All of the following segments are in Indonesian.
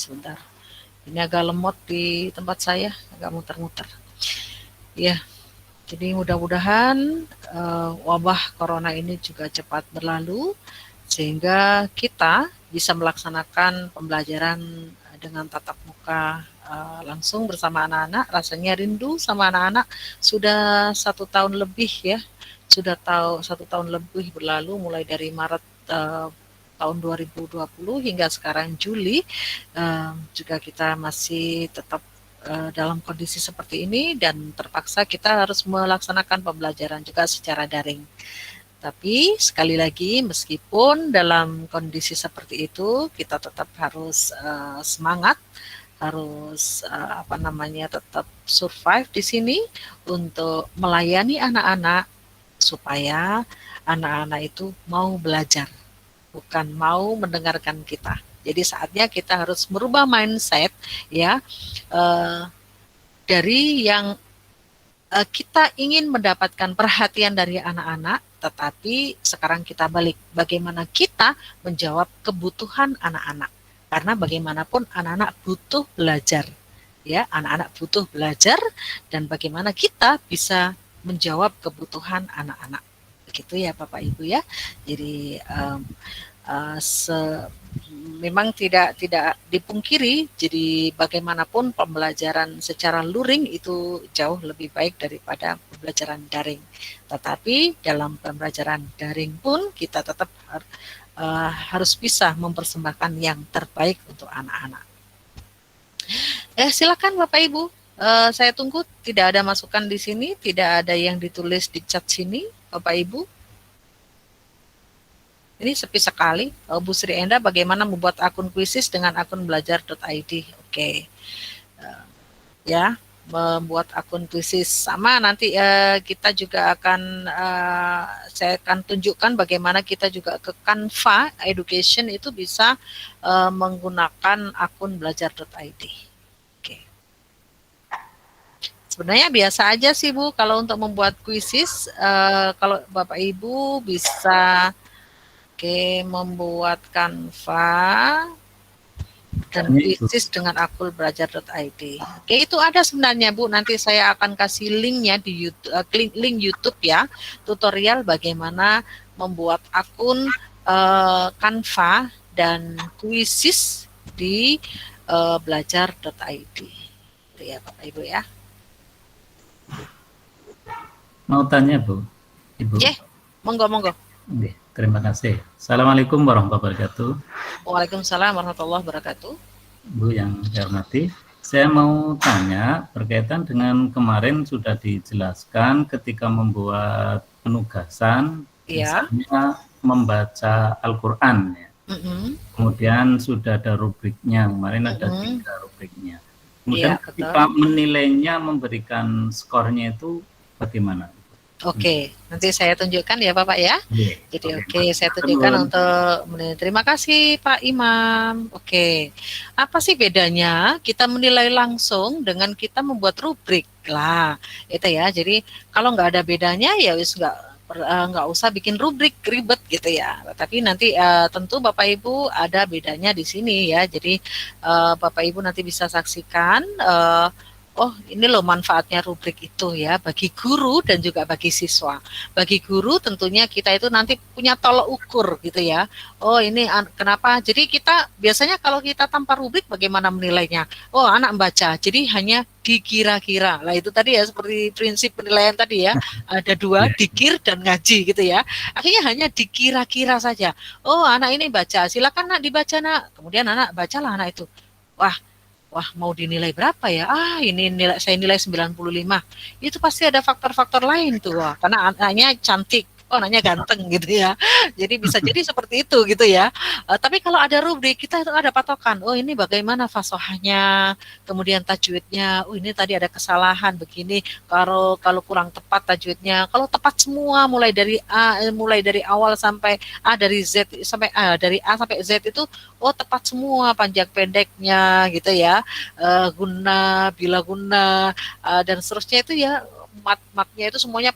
sebentar. Ini agak lemot di tempat saya, agak muter-muter. Ya, jadi mudah-mudahan wabah corona ini juga cepat berlalu sehingga kita bisa melaksanakan pembelajaran dengan tatap muka langsung bersama anak-anak. Rasanya rindu sama anak-anak, sudah 1 tahun lebih ya, sudah 1 tahun lebih berlalu mulai dari Maret tahun 2020 hingga sekarang Juli, juga kita masih tetap dalam kondisi seperti ini dan terpaksa kita harus melaksanakan pembelajaran juga secara daring. Tapi sekali lagi, meskipun dalam kondisi seperti itu, kita tetap harus semangat, harus tetap survive di sini untuk melayani anak-anak supaya anak-anak itu mau belajar, bukan mau mendengarkan kita. Jadi saatnya kita harus merubah mindset ya, dari yang kita ingin mendapatkan perhatian dari anak-anak, tetapi sekarang kita balik, bagaimana kita menjawab kebutuhan anak-anak. Karena bagaimanapun anak-anak butuh belajar, ya, anak-anak butuh belajar, dan bagaimana kita bisa menjawab kebutuhan anak-anak. Begitu ya Bapak Ibu ya. Jadi memang tidak dipungkiri, jadi bagaimanapun pembelajaran secara luring itu jauh lebih baik daripada pembelajaran daring. Tetapi dalam pembelajaran daring pun kita tetap harus bisa mempersembahkan yang terbaik untuk anak-anak. Silakan Bapak Ibu, saya tunggu. Tidak ada masukan di sini, tidak ada yang ditulis di chat sini, Bapak Ibu. Ini sepi sekali. Bu Sri Enda, bagaimana membuat akun Quizizz dengan akun belajar.id? Oke. Ya, membuat akun Quizizz sama nanti kita juga akan saya akan tunjukkan bagaimana kita juga ke Canva Education itu bisa menggunakan akun belajar.id. Oke. Sebenarnya biasa aja sih Bu kalau untuk membuat Quizizz, kalau Bapak Ibu bisa membuat Canva dan Quizizz dengan akun belajar.id. Oke, itu ada sebenarnya Bu. Nanti saya akan kasih linknya di YouTube, link YouTube ya, tutorial bagaimana membuat akun Canva dan Quizizz di belajar.id. Itu ya Bapak Ibu ya. Mau tanya Bu, Ibu? Monggo. Terima kasih. Assalamualaikum warahmatullahi wabarakatuh. Waalaikumsalam warahmatullahi wabarakatuh. Bu yang saya hormati, saya mau tanya berkaitan dengan kemarin sudah dijelaskan ketika membuat penugasan, misalnya membaca Al-Quran ya. Kemudian sudah ada rubriknya, kemarin ada 3 rubriknya. Kemudian ketika menilainya, memberikan skornya itu bagaimana? Oke, nanti saya tunjukkan ya Bapak ya. Jadi saya tunjukkan untuk menilai. Terima kasih Pak Imam. Oke, apa sih bedanya kita menilai langsung dengan kita membuat rubrik lah, itu ya. Jadi kalau nggak ada bedanya ya wis nggak usah bikin rubrik ribet gitu ya. Tapi nanti tentu Bapak Ibu ada bedanya di sini ya. Jadi Bapak Ibu nanti bisa saksikan. Oh, ini loh manfaatnya rubrik itu ya bagi guru dan juga bagi siswa. Bagi guru tentunya kita itu nanti punya tolok ukur gitu ya. Oh, ini kenapa? Jadi kita biasanya kalau kita tanpa rubrik bagaimana menilainya? Oh, anak membaca. Jadi hanya dikira-kira. Lah itu tadi ya seperti prinsip penilaian tadi ya. Ada 2, dikir dan ngaji gitu ya. Akhirnya hanya dikira-kira saja. Oh, anak ini baca. Silakan Nak dibaca Nak. Kemudian anak bacalah anak itu. Wah, mau dinilai berapa ya? Ini saya nilai 95. Itu pasti ada faktor-faktor lain tuh. Karena anaknya cantik. Oh, anaknya ganteng gitu ya. Jadi bisa jadi seperti itu gitu ya. Tapi kalau ada rubrik, kita itu ada patokan. Oh, ini bagaimana fasohahnya, kemudian tajwidnya. Oh, ini tadi ada kesalahan begini. Kalau kurang tepat tajwidnya. Kalau tepat semua mulai dari awal sampai dari Z sampai dari A sampai Z itu tepat semua panjang pendeknya gitu ya. Guna, bila guna dan seterusnya itu ya mat-matnya itu semuanya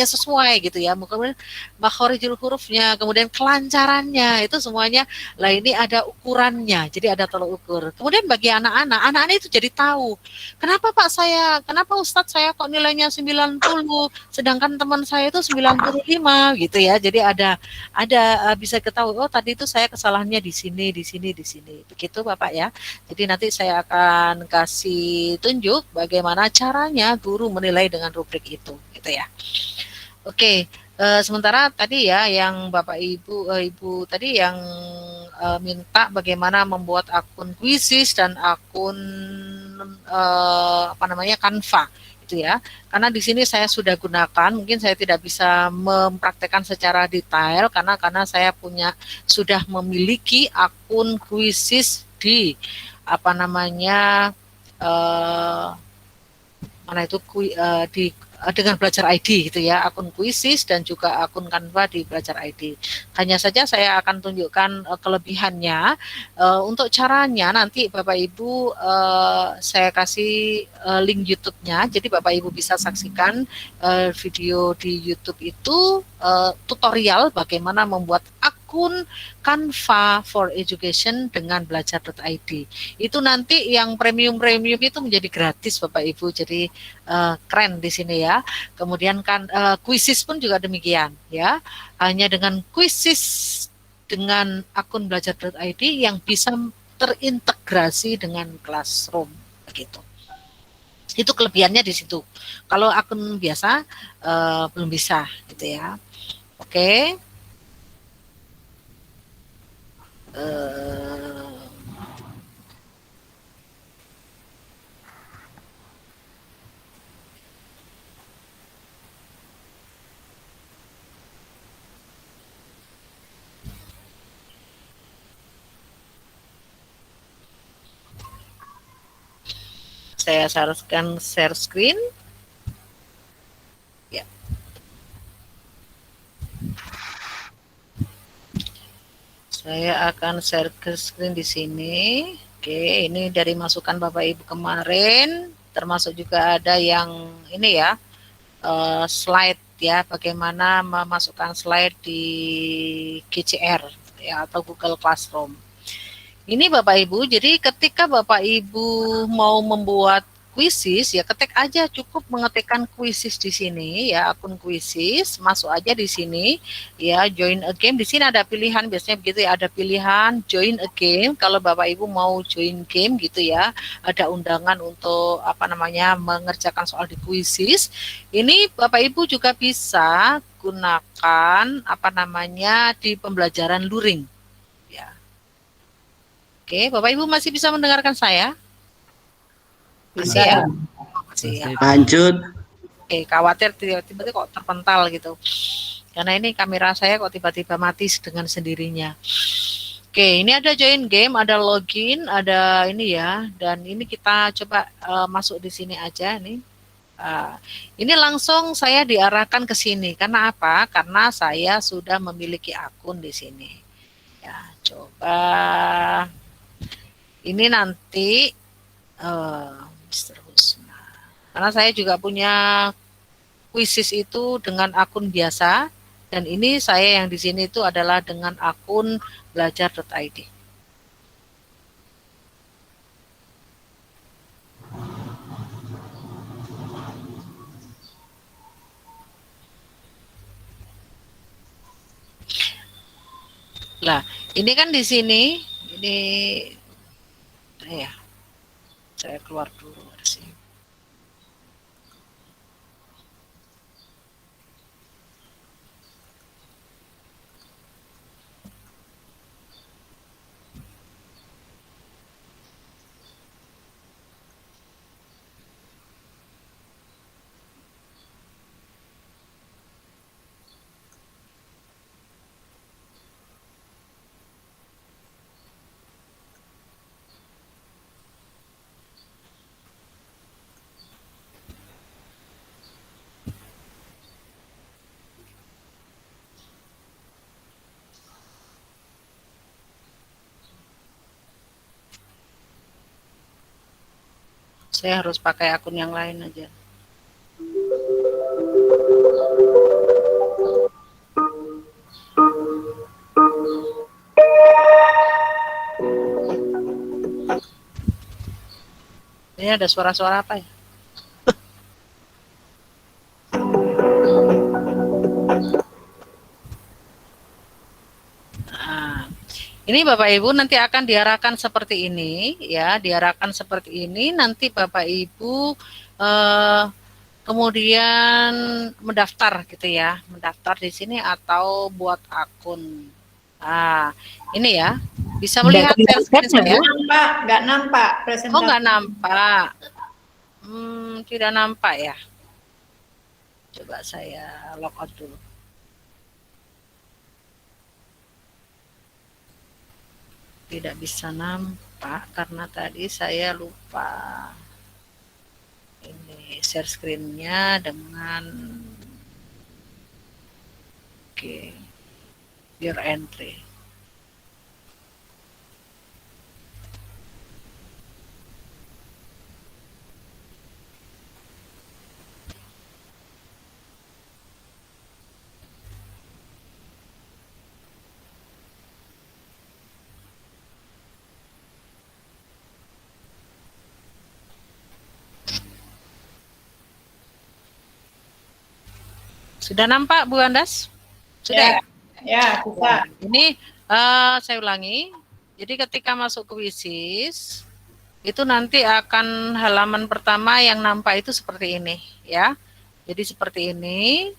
sesuai gitu ya. Kemudian makhorijul hurufnya, kemudian kelancarannya itu semuanya. Lah ini ada ukurannya, jadi ada tolok ukur. Kemudian bagi anak-anak itu jadi tahu, kenapa Pak kenapa Ustadz saya kok nilainya 90, sedangkan teman saya itu 95 gitu ya. Jadi bisa ketahui, oh tadi itu saya kesalahannya di sini, di sini, di sini. Begitu Bapak ya. Jadi nanti saya akan kasih tunjuk bagaimana caranya guru menilai dengan rubrik itu, gitu ya. Oke, sementara tadi ya yang Bapak Ibu tadi yang minta bagaimana membuat akun Quizzes dan akun Canva itu ya. Karena di sini saya sudah gunakan, mungkin saya tidak bisa mempraktekkan secara detail karena saya sudah memiliki akun Quizzes di eh, mana itu dengan Belajar ID gitu ya, akun Quizzes dan juga akun Canva di Belajar ID. Hanya saja saya akan tunjukkan kelebihannya. Untuk caranya nanti Bapak Ibu saya kasih link YouTube-nya, jadi Bapak Ibu bisa saksikan video di YouTube itu tutorial bagaimana membuat akun Canva for Education dengan belajar.id. Itu nanti yang premium itu menjadi gratis Bapak Ibu. Jadi keren di sini ya. Kemudian kan Quizzes pun juga demikian ya. Hanya dengan Quizzes dengan akun belajar.id yang bisa terintegrasi dengan Classroom begitu. Itu kelebihannya di situ. Kalau akun biasa belum bisa gitu ya. Oke. Saya sarankan share screen. Ya. Saya akan share ke screen di sini. Oke, ini dari masukan Bapak Ibu kemarin, termasuk juga ada yang ini ya, slide ya, bagaimana memasukkan slide di GCR ya atau Google Classroom. Ini Bapak Ibu, jadi ketika Bapak Ibu mau membuat Quizzes ya, ketik aja, cukup mengetikkan Quizzes di sini ya, akun Quizzes, masuk aja di sini ya, join a game. Di sini ada pilihan, biasanya begitu ya, ada pilihan join a game. Kalau Bapak Ibu mau join game gitu ya, ada undangan untuk mengerjakan soal di Quizzes. Ini Bapak Ibu juga bisa gunakan di pembelajaran luring. Oke, Bapak Ibu masih bisa mendengarkan saya? Masih ya? Masih ya. Lanjut. Oke, khawatir tiba-tiba kok terpental gitu. Karena ini kamera saya kok tiba-tiba mati dengan sendirinya. Oke, ini ada join game, ada login, ada ini ya. Dan ini kita coba masuk di sini aja nih. Ini langsung saya diarahkan ke sini. Karena apa? Karena saya sudah memiliki akun di sini. Ya, coba. Ini nanti Mr. Husna. Karena saya juga punya Quizzes itu dengan akun biasa, dan ini saya yang di sini itu adalah dengan akun belajar.id. Lah, ini kan di sini, ini ya, saya keluar dulu dari sini. Saya harus pakai akun yang lain aja. Ini ada suara-suara apa ya? Nah, ini Bapak Ibu nanti akan diarahkan seperti ini, ya, diarahkan seperti ini. Nanti Bapak Ibu kemudian mendaftar gitu ya, mendaftar di sini atau buat akun. Nah, ini ya, bisa melihat share screen saya? Nggak nampak presentasi. Oh, nggak nampak. Tidak nampak ya. Coba saya logout dulu. Tidak bisa nampak karena tadi saya lupa ini share screen-nya dengan your entry. Sudah nampak Bu Andas? Sudah ya? Bisa. Ini saya ulangi. Jadi ketika masuk ke Wissis, itu nanti akan halaman pertama yang nampak itu seperti ini, ya. Jadi seperti ini.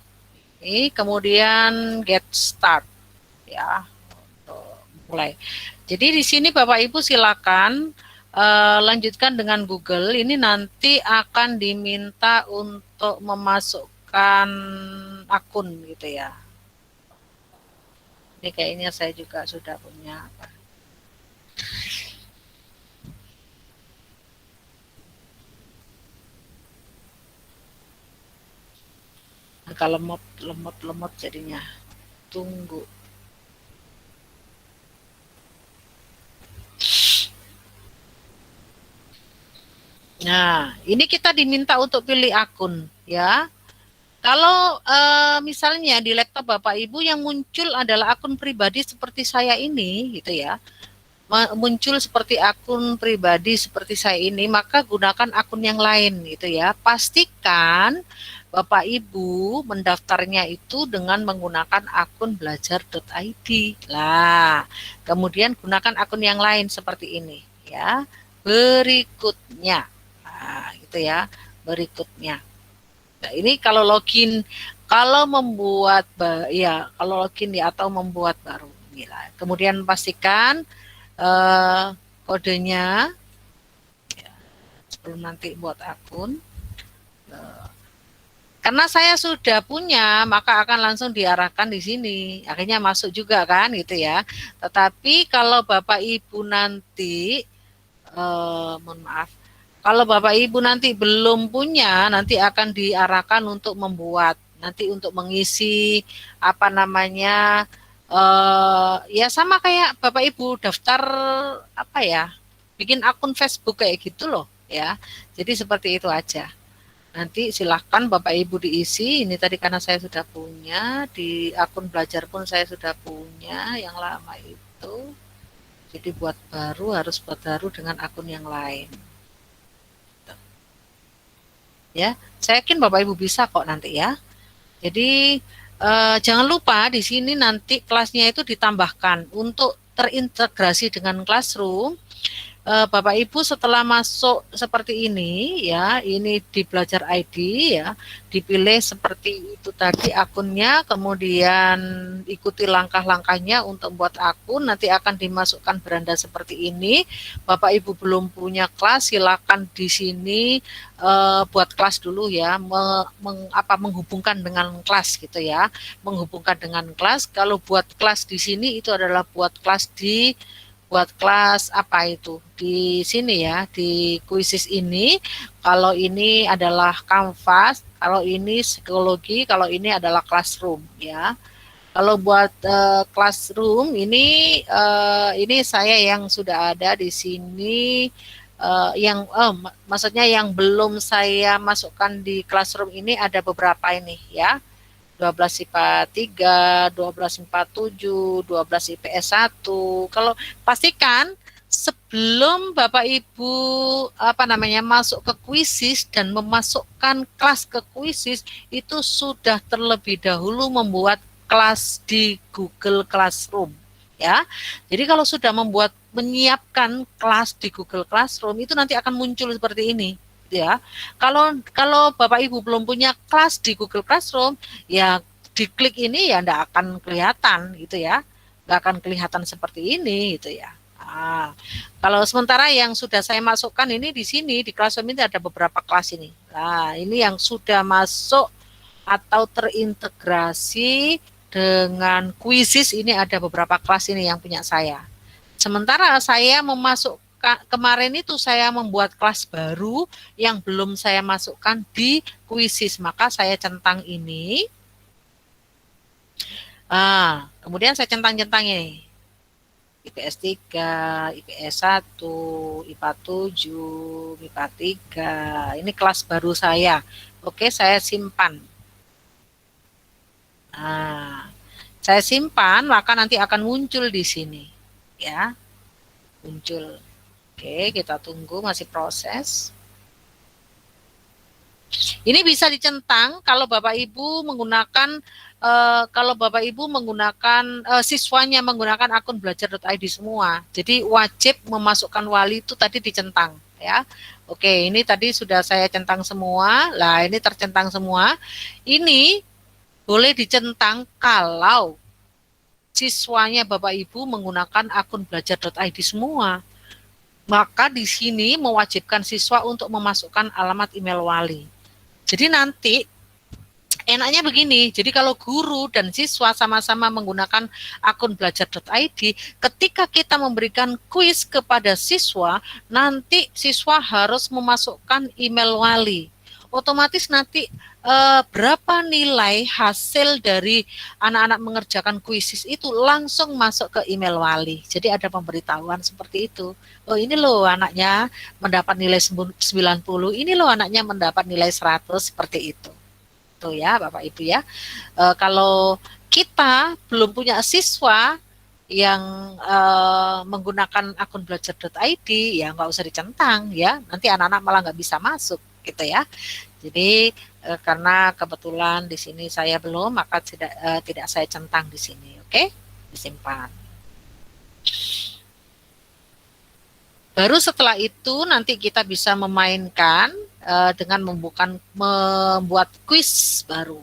Kemudian get start, ya, untuk mulai. Jadi di sini Bapak Ibu silakan lanjutkan dengan Google. Ini nanti akan diminta untuk memasukkan akun gitu ya. Ini kayaknya saya juga sudah punya apa. Agak lemot jadinya. Tunggu. Nah, ini kita diminta untuk pilih akun ya. Kalau misalnya di laptop Bapak Ibu yang muncul adalah akun pribadi seperti saya ini gitu ya. Muncul seperti akun pribadi seperti saya ini, maka gunakan akun yang lain gitu ya. Pastikan Bapak Ibu mendaftarnya itu dengan menggunakan akun belajar.id. Lah, kemudian gunakan akun yang lain seperti ini ya. Berikutnya. Nah, gitu ya. Berikutnya. Nah, ini kalau login, kalau membuat ya, kalau login ya atau membuat baru inilah. Kemudian pastikan kodenya ya, sebelum nanti buat akun. Karena saya sudah punya, maka akan langsung diarahkan di sini. Akhirnya masuk juga kan gitu ya. Tetapi kalau Bapak Ibu nanti mohon maaf, kalau Bapak Ibu nanti belum punya, nanti akan diarahkan untuk membuat, nanti untuk mengisi apa namanya, ya sama kayak Bapak Ibu daftar apa ya, bikin akun Facebook kayak gitu loh ya. Jadi seperti itu aja. Nanti silahkan Bapak Ibu diisi. Ini tadi karena saya sudah punya, di akun belajar pun saya sudah punya yang lama itu. Jadi buat baru harus buat baru dengan akun yang lain. Ya, saya yakin Bapak Ibu bisa kok nanti ya. Jadi jangan lupa di sini nanti kelasnya itu ditambahkan untuk terintegrasi dengan Classroom. Bapak Ibu setelah masuk seperti ini ya, ini di belajar ID ya, dipilih seperti itu tadi akunnya, kemudian ikuti langkah-langkahnya untuk buat akun, nanti akan dimasukkan beranda seperti ini. Bapak Ibu belum punya kelas, silakan di sini buat kelas dulu ya, menghubungkan dengan kelas gitu ya, menghubungkan dengan kelas. Kalau buat kelas di sini itu adalah buat kelas apa itu di sini ya, di Quizzes ini. Kalau ini adalah Canvas, kalau ini psikologi, kalau ini adalah Classroom ya. Kalau buat Classroom ini saya yang sudah ada di sini, maksudnya yang belum saya masukkan di Classroom ini ada beberapa ini ya. 12 IPA 3, 12 IPA 7, 12 IPS 1. Kalau pastikan sebelum Bapak Ibu masuk ke kuisis dan memasukkan kelas ke kuisis, itu sudah terlebih dahulu membuat kelas di Google Classroom, ya. Jadi kalau sudah menyiapkan kelas di Google Classroom, itu nanti akan muncul seperti ini, ya. Kalau Bapak Ibu belum punya kelas di Google Classroom, ya diklik ini ya enggak akan kelihatan gitu ya. Enggak akan kelihatan seperti ini gitu ya. Nah, kalau sementara yang sudah saya masukkan ini di sini di Classroom ini ada beberapa kelas ini. Nah, ini yang sudah masuk atau terintegrasi dengan Quizzes, ini ada beberapa kelas ini yang punya saya. Sementara saya kemarin itu saya membuat kelas baru yang belum saya masukkan di Quizzes, maka saya centang ini. Kemudian saya centang-centang ini. IPS 3, IPS 1, IPA 7, IPA 3. Ini kelas baru saya. Oke, saya simpan. Saya simpan, maka nanti akan muncul di sini. Ya, muncul. Oke, kita tunggu, masih proses. Ini bisa dicentang kalau Bapak Ibu menggunakan siswanya menggunakan akun belajar.id semua. Jadi wajib memasukkan wali itu tadi dicentang, ya. Oke, ini tadi sudah saya centang semua. Lah, ini tercentang semua. Ini boleh dicentang kalau siswanya Bapak Ibu menggunakan akun belajar.id semua. Maka di sini mewajibkan siswa untuk memasukkan alamat email wali. Jadi nanti enaknya begini, jadi kalau guru dan siswa sama-sama menggunakan akun belajar.id, ketika kita memberikan kuis kepada siswa, nanti siswa harus memasukkan email wali. Otomatis nanti berapa nilai hasil dari anak-anak mengerjakan kuisis itu langsung masuk ke email wali. Jadi ada pemberitahuan seperti itu. Oh, ini loh anaknya mendapat nilai 90, ini loh anaknya mendapat nilai 100, seperti itu. Tuh ya Bapak Ibu ya. Kalau kita belum punya siswa yang menggunakan akun belajar.id, ya nggak usah dicentang ya, nanti anak-anak malah nggak bisa masuk gitu ya. Jadi karena kebetulan di sini saya belum, maka tidak saya centang di sini. Oke, disimpan. Baru setelah itu nanti kita bisa memainkan dengan membuat kuis baru.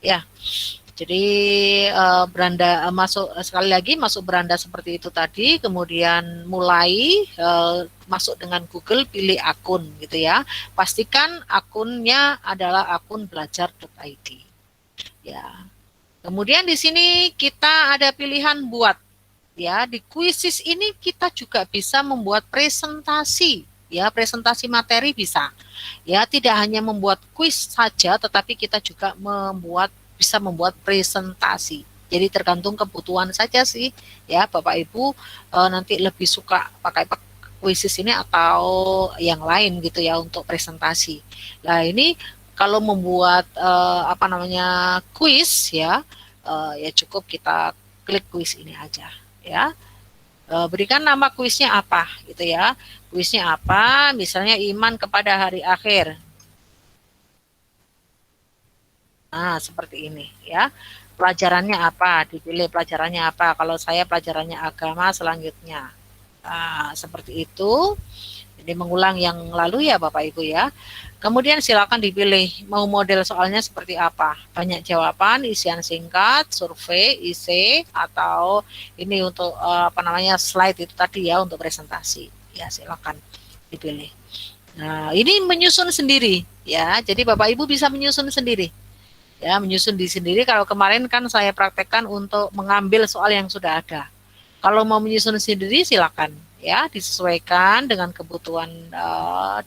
Ya. Jadi beranda sekali lagi masuk beranda seperti itu tadi, kemudian mulai masuk dengan Google, pilih akun gitu ya. Pastikan akunnya adalah akun belajar.id. Ya. Kemudian di sini kita ada pilihan buat. Ya, di Quizzes ini kita juga bisa membuat presentasi, ya, presentasi materi bisa. Ya, tidak hanya membuat kuis saja, tetapi kita juga bisa membuat presentasi. Jadi tergantung kebutuhan saja sih, ya, Bapak Ibu nanti lebih suka pakai Quizzes ini atau yang lain gitu ya untuk presentasi. Nah, ini kalau membuat kuis ya, ya cukup kita klik kuis ini aja. Ya, berikan nama kuisnya apa gitu ya, kuisnya apa, misalnya iman kepada hari akhir. Nah, seperti ini ya, pelajarannya apa, dipilih pelajarannya apa. Kalau saya pelajarannya agama selanjutnya. Nah, seperti itu. Jadi mengulang yang lalu ya Bapak Ibu ya. Kemudian silakan dipilih mau model soalnya seperti apa. Banyak jawaban, isian singkat, survei, isi, atau ini untuk slide itu tadi ya untuk presentasi. Ya silakan dipilih. Nah ini menyusun sendiri ya. Jadi Bapak Ibu bisa menyusun sendiri. Ya menyusun di sendiri. Kalau kemarin kan saya praktekkan untuk mengambil soal yang sudah ada. Kalau mau menyusun sendiri silakan. Ya, disesuaikan dengan kebutuhan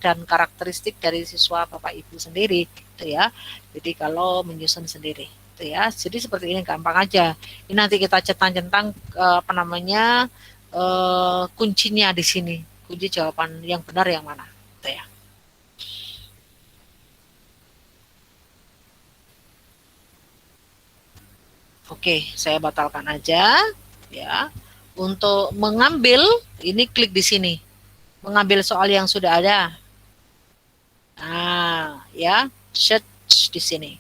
dan karakteristik dari siswa Bapak Ibu sendiri, gitu ya. Jadi kalau menyusun sendiri, gitu ya. Jadi seperti ini gampang aja. Ini nanti kita centang-centang kuncinya di sini, kunci jawaban yang benar yang mana, gitu ya. Oke, saya batalkan aja, ya. untuk mengambil, ini klik di sini. Mengambil soal yang sudah ada. Nah, ya, search di sini.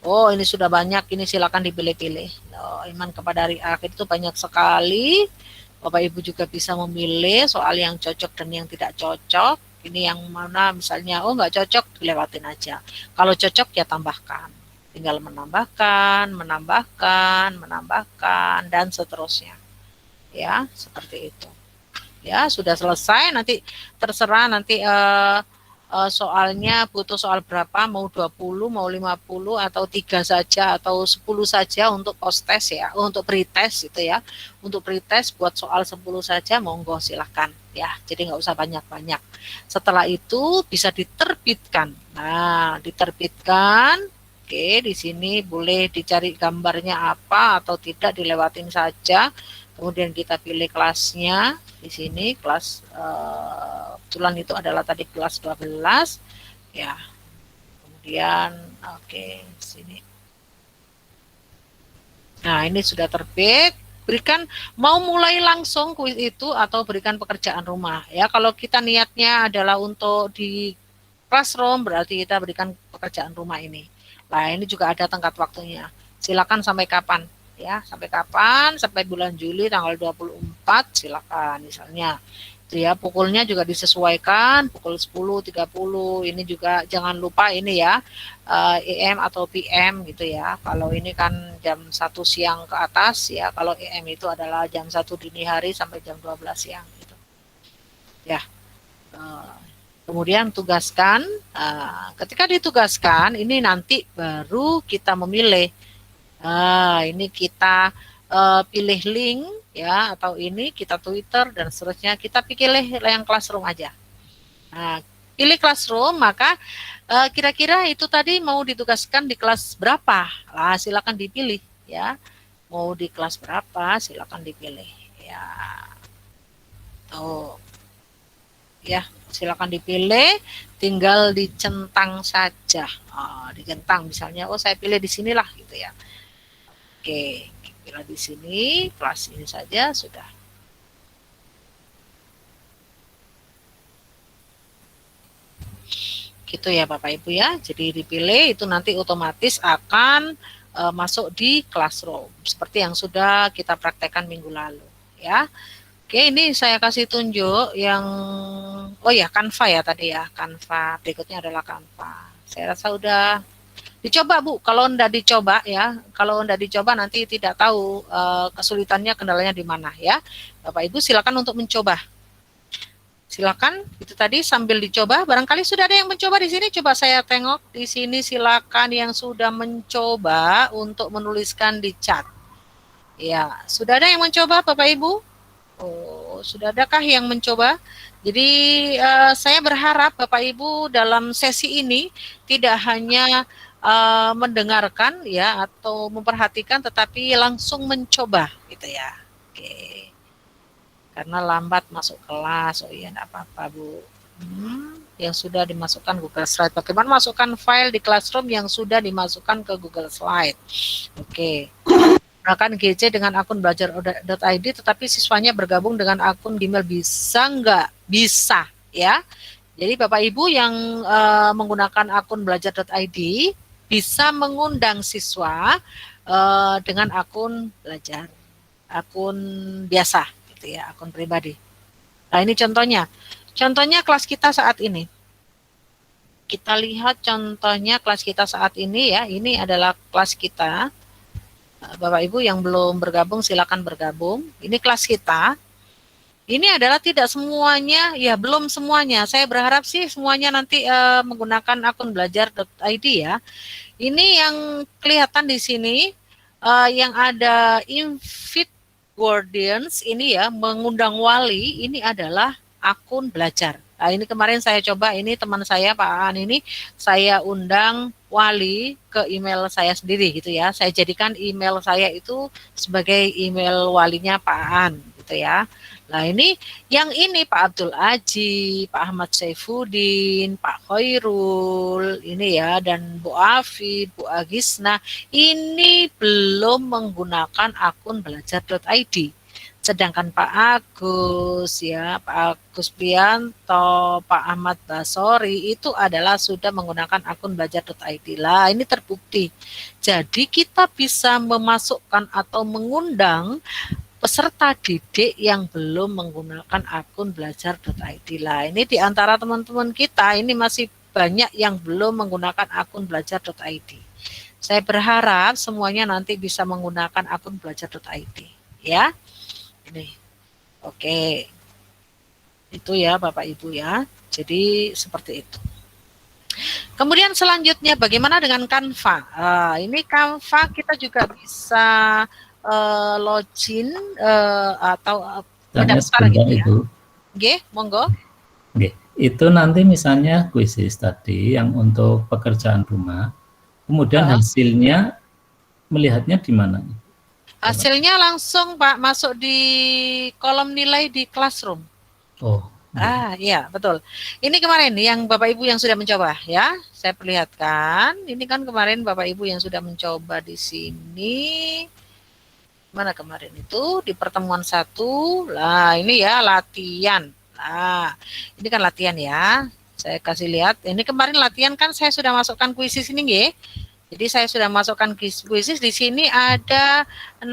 Oh, ini sudah banyak, ini silakan dipilih-pilih. Oh, iman kepada hari akhir itu banyak sekali. Bapak Ibu juga bisa memilih soal yang cocok dan yang tidak cocok. Ini yang mana misalnya, oh nggak cocok, lewatin aja. Kalau cocok ya tambahkan. Tinggal menambahkan, dan seterusnya. Ya, seperti itu. Ya, sudah selesai, nanti terserah nanti soalnya butuh soal berapa, mau 20, mau 50, atau 3 saja, atau 10 saja untuk post test ya, untuk pretest itu ya. Untuk pretest buat soal 10 saja, monggo silahkan ya, jadi nggak usah banyak-banyak. Setelah itu bisa diterbitkan. Nah, diterbitkan, oke, di sini boleh dicari gambarnya apa atau tidak, dilewatin saja. Kemudian kita pilih kelasnya. Di sini kelas kebetulan itu adalah tadi kelas 12 ya. Kemudian oke, sini. Nah, ini sudah terbit. Berikan, mau mulai langsung kuis itu atau berikan pekerjaan rumah ya. Kalau kita niatnya adalah untuk di classroom, berarti kita berikan pekerjaan rumah ini. Nah, ini juga ada tenggat waktunya. Silakan sampai kapan ya, sampai kapan, sampai bulan Juli tanggal 24 silakan misalnya itu ya. Pukulnya juga disesuaikan, pukul 10.30. Ini juga jangan lupa ini ya, AM atau PM gitu ya. Kalau ini kan jam 1 siang ke atas ya, kalau AM itu adalah jam 1 dini hari sampai jam 12 siang gitu ya. Kemudian tugaskan, ketika ditugaskan ini nanti baru kita memilih. Ini kita pilih link ya, atau ini kita Twitter dan seterusnya, kita pilih yang classroom aja. Nah, pilih classroom, maka kira-kira itu tadi mau ditugaskan di kelas berapa? Nah, silakan dipilih ya. Mau di kelas berapa silakan dipilih ya. Tuh. Ya, silakan dipilih, tinggal dicentang saja. Dicentang misalnya, oh saya pilih di sinilah gitu ya. Oke, pilih di sini, kelas ini saja sudah. Gitu ya Bapak Ibu ya. Jadi dipilih itu nanti otomatis akan masuk di classroom seperti yang sudah kita praktekkan minggu lalu ya. Oke, ini saya kasih tunjuk yang, oh ya, Canva ya tadi ya, Canva. Berikutnya adalah Canva. Saya rasa udah dicoba Bu. Kalau enggak dicoba ya, kalau enggak dicoba nanti tidak tahu kesulitannya, kendalanya di mana ya. Bapak Ibu silakan untuk mencoba. Silakan, itu tadi sambil dicoba. Barangkali sudah ada yang mencoba di sini. Coba saya tengok di sini. Silakan yang sudah mencoba untuk menuliskan di chat. Ya, sudah ada yang mencoba Bapak Ibu? Oh, sudah adakah yang mencoba? Jadi saya berharap Bapak Ibu dalam sesi ini tidak hanya mendengarkan ya atau memperhatikan, tetapi langsung mencoba gitu ya. Oke. Karena lambat masuk kelas, oh iya enggak apa-apa Bu. Yang sudah dimasukkan Google Slide. Bagaimana masukkan file di Classroom yang sudah dimasukkan ke Google Slide? Oke. Gunakan GC dengan akun belajar.id, tetapi siswanya bergabung dengan akun Gmail, bisa nggak? Bisa ya. Jadi Bapak Ibu yang menggunakan akun belajar.id bisa mengundang siswa dengan akun belajar, akun biasa gitu ya, akun pribadi. Nah, ini contohnya. Contohnya kelas kita saat ini. Kita lihat contohnya kelas kita saat ini ya. Ini adalah kelas kita. Bapak Ibu yang belum bergabung silakan bergabung. Ini kelas kita. Ini adalah tidak semuanya, ya belum semuanya. Saya berharap sih semuanya nanti menggunakan akun belajar.id ya. Ini yang kelihatan di sini yang ada invite guardians ini ya, mengundang wali, ini adalah akun belajar. Nah, ini kemarin saya coba, ini teman saya Pak Aan ini saya undang wali ke email saya sendiri gitu ya. Saya jadikan email saya itu sebagai email walinya Pak Aan gitu ya. Nah, ini yang ini Pak Abdul Aji, Pak Ahmad Saifuddin, Pak Khairul, ini ya, dan Bu Afid, Bu Agisna, ini belum menggunakan akun belajar.id. Sedangkan Pak Agus ya, Pak Agus Prianto, Pak Ahmad Basori itu adalah sudah menggunakan akun belajar.id. Lah, ini terbukti. Jadi kita bisa memasukkan atau mengundang peserta didik yang belum menggunakan akun belajar.id. Lah, ini di antara teman-teman kita ini masih banyak yang belum menggunakan akun belajar.id. Saya berharap semuanya nanti bisa menggunakan akun belajar.id ya. Ini. Oke. Itu ya Bapak Ibu ya. Jadi seperti itu. Kemudian selanjutnya bagaimana dengan Canva? Ini Canva kita juga bisa login atau mendaftar gitu ya. Oke, monggo. Oke, itu nanti misalnya kuisis tadi yang untuk pekerjaan rumah, kemudian hasilnya melihatnya di mana? Hasilnya langsung Pak masuk di kolom nilai di Classroom. Oh. Iya betul. Ini kemarin yang Bapak Ibu yang sudah mencoba ya, saya perlihatkan. Ini kan kemarin Bapak Ibu yang sudah mencoba di sini. Mana kemarin itu di pertemuan 1. Lah ini ya latihan. Nah ini kan latihan ya. Saya kasih lihat. Ini kemarin latihan kan saya sudah masukkan kuisis ini nggih. Jadi saya sudah masukkan kuisis di sini ada 16,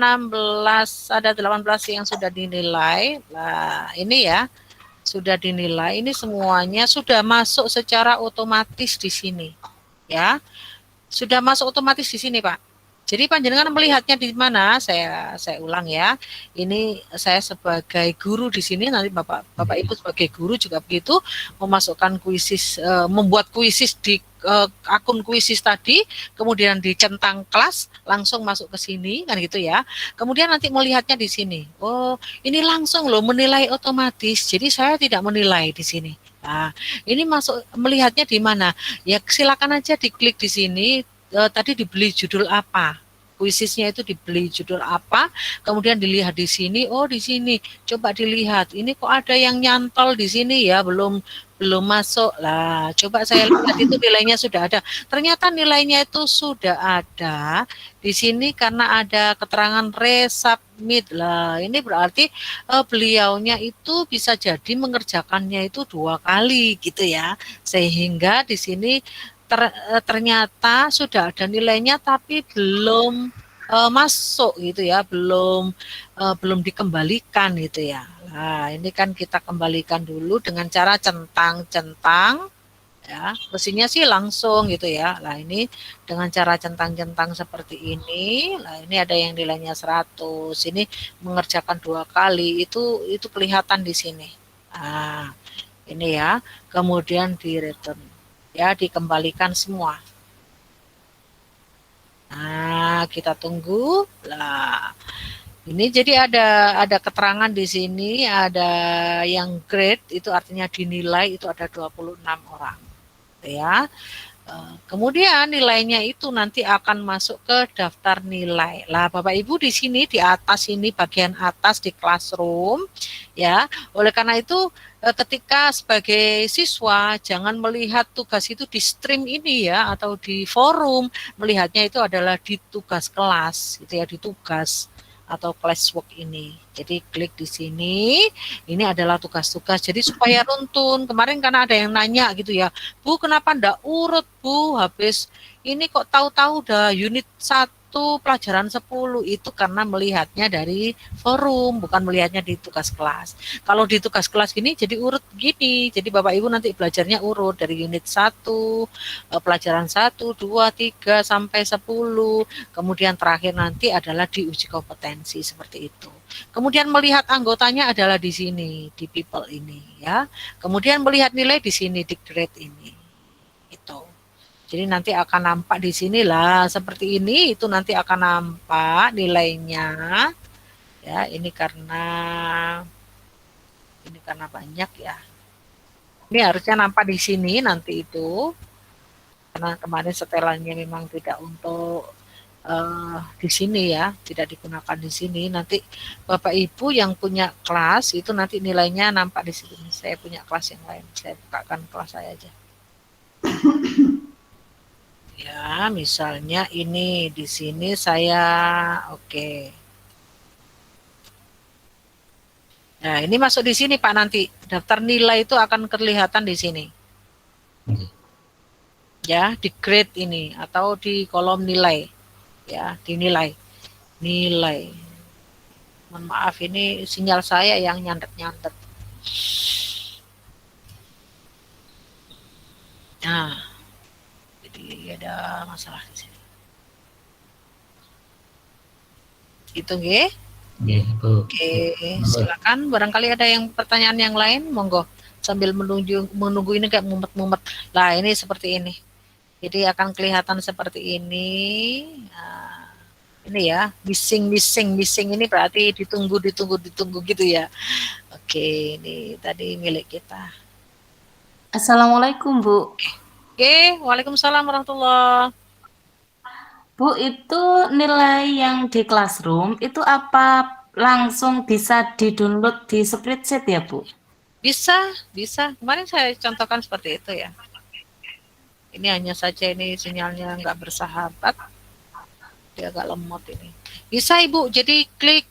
ada 18 yang sudah dinilai. Nah, ini ya sudah dinilai. Ini semuanya sudah masuk secara otomatis di sini. Ya. Sudah masuk otomatis di sini, Pak. Jadi panjenengan melihatnya di mana? Saya ulang ya. Ini saya sebagai guru di sini, nanti Bapak Ibu sebagai guru juga begitu memasukkan kuisis, membuat kuisis di akun kuisis tadi, kemudian dicentang kelas, langsung masuk ke sini kan gitu ya. Kemudian nanti melihatnya di sini. Oh, ini langsung loh menilai otomatis. Jadi saya tidak menilai di sini. Nah, ini masuk melihatnya di mana? Ya silakan aja diklik di sini. Tadi dibeli judul apa, kuisisnya itu dibeli judul apa, kemudian dilihat di sini. Oh di sini, coba dilihat. Ini kok ada yang nyantol di sini ya, belum masuk lah. Coba saya lihat itu nilainya sudah ada. Ternyata nilainya itu sudah ada di sini karena ada keterangan resubmit lah. Ini berarti beliaunya itu bisa jadi mengerjakannya itu 2 kali gitu ya, sehingga di sini ternyata sudah ada nilainya tapi belum masuk gitu ya, belum dikembalikan gitu ya. Nah, ini kan kita kembalikan dulu dengan cara centang-centang ya. Mestinya sih langsung gitu ya. Nah, ini dengan cara centang-centang seperti ini. Nah, ini ada yang nilainya 100. Ini mengerjakan 2 kali itu kelihatan di sini. Nah, ini ya. Kemudian di return. Ya, dikembalikan semua. Nah, kita tunggu. Lah, ini jadi ada keterangan di sini, ada yang grade itu artinya dinilai itu ada 26 orang. Ya. Kemudian nilainya itu nanti akan masuk ke daftar nilai. Lah Bapak Ibu di sini di atas ini bagian atas di Classroom ya. Oleh karena itu ketika sebagai siswa jangan melihat tugas itu di stream ini ya atau di forum, melihatnya itu adalah di tugas kelas gitu ya, di tugas atau classwork ini. Jadi klik di sini, ini adalah tugas-tugas. Jadi supaya runtun. Kemarin karena ada yang nanya gitu ya, Bu kenapa ndak urut Bu, habis ini kok tahu-tahu udah unit 1 pelajaran 10, itu karena melihatnya dari forum, bukan melihatnya di tugas kelas. Kalau di tugas kelas gini jadi urut gini, jadi Bapak Ibu nanti belajarnya urut dari unit 1, pelajaran 1, 2, 3, sampai 10, kemudian terakhir nanti adalah di uji kompetensi seperti itu. Kemudian melihat anggotanya adalah di sini, di people ini ya. Kemudian melihat nilai di sini, di grade ini. Itu. Jadi nanti akan nampak di sinilah seperti ini, itu nanti akan nampak nilainya. Ya, ini karena banyak ya. Ini harusnya nampak di sini nanti itu. Karena kemarin setelannya memang tidak untuk di sini ya, tidak digunakan di sini. Nanti Bapak Ibu yang punya kelas itu nanti nilainya nampak di sini. Saya punya kelas yang lain, saya bukakan kelas saya aja. Ya, misalnya ini di sini saya oke. Nah, ini masuk di sini Pak nanti. Daftar nilai itu akan kelihatan di sini. Ya, di grade ini atau di kolom nilai. Ya, di nilai. Nilai. Mohon maaf ini sinyal saya yang nyandet-nyandet. Nah, jadi ada masalah di sini. Itu nggih. Bu. Oke, silakan. Barangkali ada yang pertanyaan yang lain, monggo. Sambil menunggu ini kayak mumet-mumet. Lah, ini seperti ini. Jadi akan kelihatan seperti ini. Nah, ini ya, bising ini berarti ditunggu gitu ya. Oke, ini tadi milik kita. Assalamualaikum, Bu. Oke, waalaikumsalam warahmatullahi. Bu, itu nilai yang di Classroom itu apa langsung bisa di-download di spreadsheet ya, Bu? Bisa. Kemarin saya contohkan seperti itu ya. Ini hanya saja ini sinyalnya nggak bersahabat. Dia agak lemot ini. Bisa Ibu, jadi klik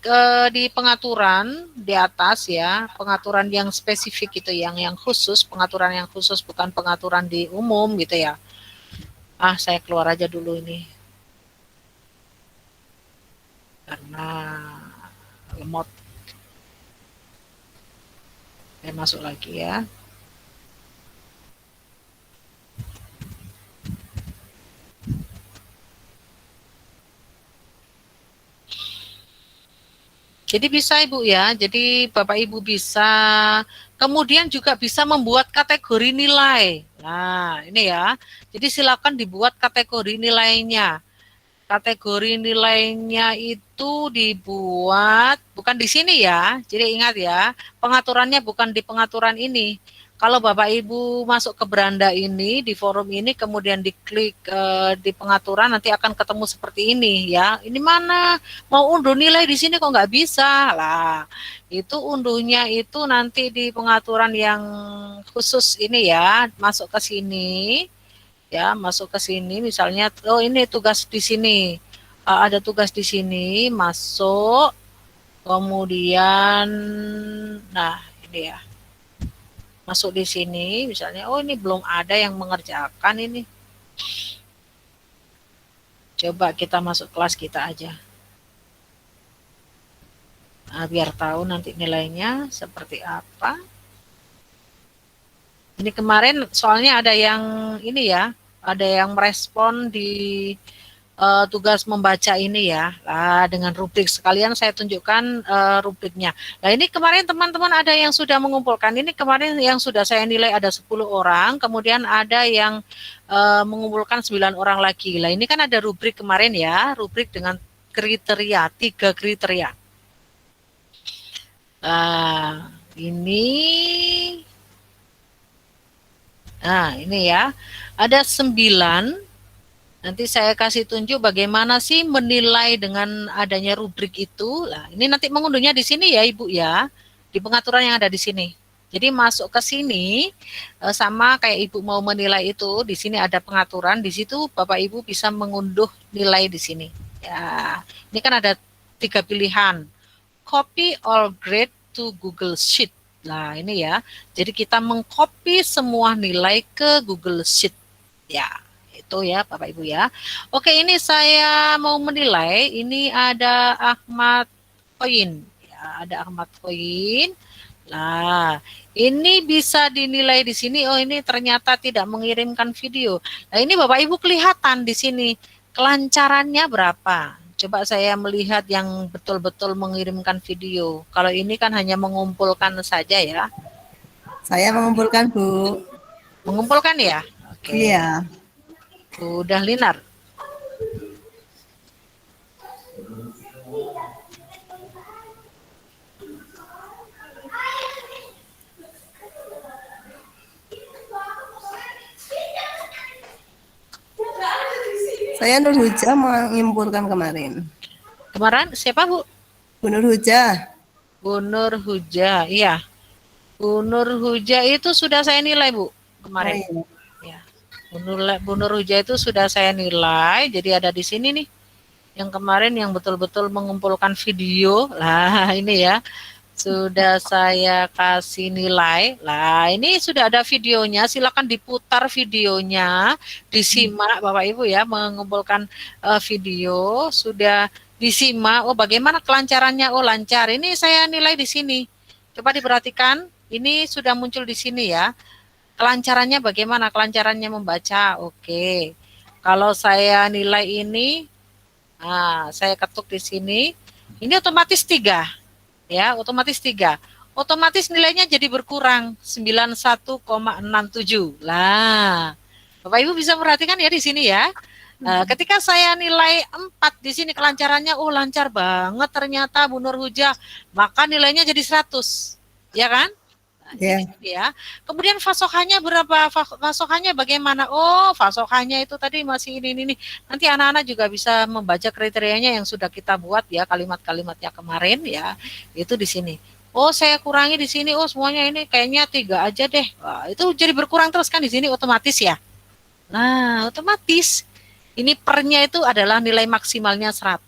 di pengaturan di atas ya, pengaturan yang spesifik itu, yang khusus, pengaturan yang khusus, bukan pengaturan di umum gitu ya. Saya keluar aja dulu ini. Karena lemot. Saya masuk lagi ya. Jadi bisa Ibu ya, jadi Bapak Ibu bisa, kemudian juga bisa membuat kategori nilai. Nah ini ya, jadi silakan dibuat kategori nilainya. Kategori nilainya itu dibuat, bukan di sini ya, jadi ingat ya, pengaturannya bukan di pengaturan ini. Kalau Bapak Ibu masuk ke beranda ini, di forum ini, kemudian diklik di pengaturan, nanti akan ketemu seperti ini ya. Ini mana? Mau unduh nilai di sini kok nggak bisa? Lah, itu unduhnya itu nanti di pengaturan yang khusus ini ya, masuk ke sini. Ya, masuk ke sini, misalnya, oh ini tugas di sini. Ada tugas di sini, masuk, kemudian, nah ini ya. Masuk di sini, misalnya, oh ini belum ada yang mengerjakan ini. Coba kita masuk kelas kita aja. Nah, biar tahu nanti nilainya seperti apa. Ini kemarin soalnya ada yang ini ya, ada yang merespon di tugas membaca ini ya, dengan rubrik sekalian saya tunjukkan rubriknya. Nah ini kemarin teman-teman ada yang sudah mengumpulkan, ini kemarin yang sudah saya nilai ada 10 orang, kemudian ada yang mengumpulkan 9 orang lagi. Nah ini kan ada rubrik kemarin ya, rubrik dengan kriteria, 3 kriteria. Ini ya, ada 9. Nanti saya kasih tunjuk bagaimana sih menilai dengan adanya rubrik itu. Nah, ini nanti mengunduhnya di sini ya Ibu ya, di pengaturan yang ada di sini. Jadi masuk ke sini, sama kayak Ibu mau menilai itu, di sini ada pengaturan, di situ Bapak Ibu bisa mengunduh nilai di sini. Ya, ini kan ada 3 pilihan, copy all grade to Google Sheet. Nah ini ya, jadi kita mengcopy semua nilai ke Google Sheet. Ya. Itu ya Bapak Ibu ya. Oke, ini saya mau menilai, ini ada Ahmad Koin. Ya, ada Ahmad Koin. Nah, ini bisa dinilai di sini. Oh, ini ternyata tidak mengirimkan video. Nah, ini Bapak Ibu kelihatan di sini kelancarannya berapa. Coba saya melihat yang betul-betul mengirimkan video. Kalau ini kan hanya mengumpulkan saja ya. Saya mengumpulkan, Bu. Mengumpulkan ya? Oke. Iya. Udah Linar. Saya Nur Huja mengumpulkan kemarin. Kemarin siapa Bu? Bu Nur Huja. Bu Nur Huja, iya. Bu Nur Huja itu sudah saya nilai Bu kemarin. Oh, Ya. iya. Bu Nur Huja itu sudah saya nilai, jadi ada di sini nih. Yang kemarin yang betul-betul mengumpulkan video, lah ini ya. Sudah saya kasih nilai. Lah, ini sudah ada videonya. Silakan diputar videonya, disimak Bapak Ibu ya, mengumpulkan video sudah disimak. Oh, bagaimana kelancarannya? Oh, lancar. Ini saya nilai di sini. Coba diperhatikan. Ini sudah muncul di sini ya. Kelancarannya bagaimana? Kelancarannya membaca. Oke. Kalau saya nilai ini, saya ketuk di sini. Ini otomatis 3. Ya, otomatis 3. Otomatis nilainya jadi berkurang 91,67. Lah, Bapak Ibu bisa perhatikan ya di sini ya. Ketika saya nilai 4 di sini kelancarannya, oh lancar banget ternyata Bu Nur Hujah, maka nilainya jadi 100. Ya kan? Ya. Ya. Kemudian fasokannya berapa? Fasokannya bagaimana? Oh, fasokannya itu tadi masih ini. Nanti anak-anak juga bisa membaca kriterianya yang sudah kita buat ya, kalimat-kalimatnya kemarin ya. Itu di sini. Oh, saya kurangi di sini. Oh, semuanya ini kayaknya 3 aja deh. Wah, itu jadi berkurang terus kan di sini otomatis ya. Nah, otomatis ini pernya itu adalah nilai maksimalnya 100,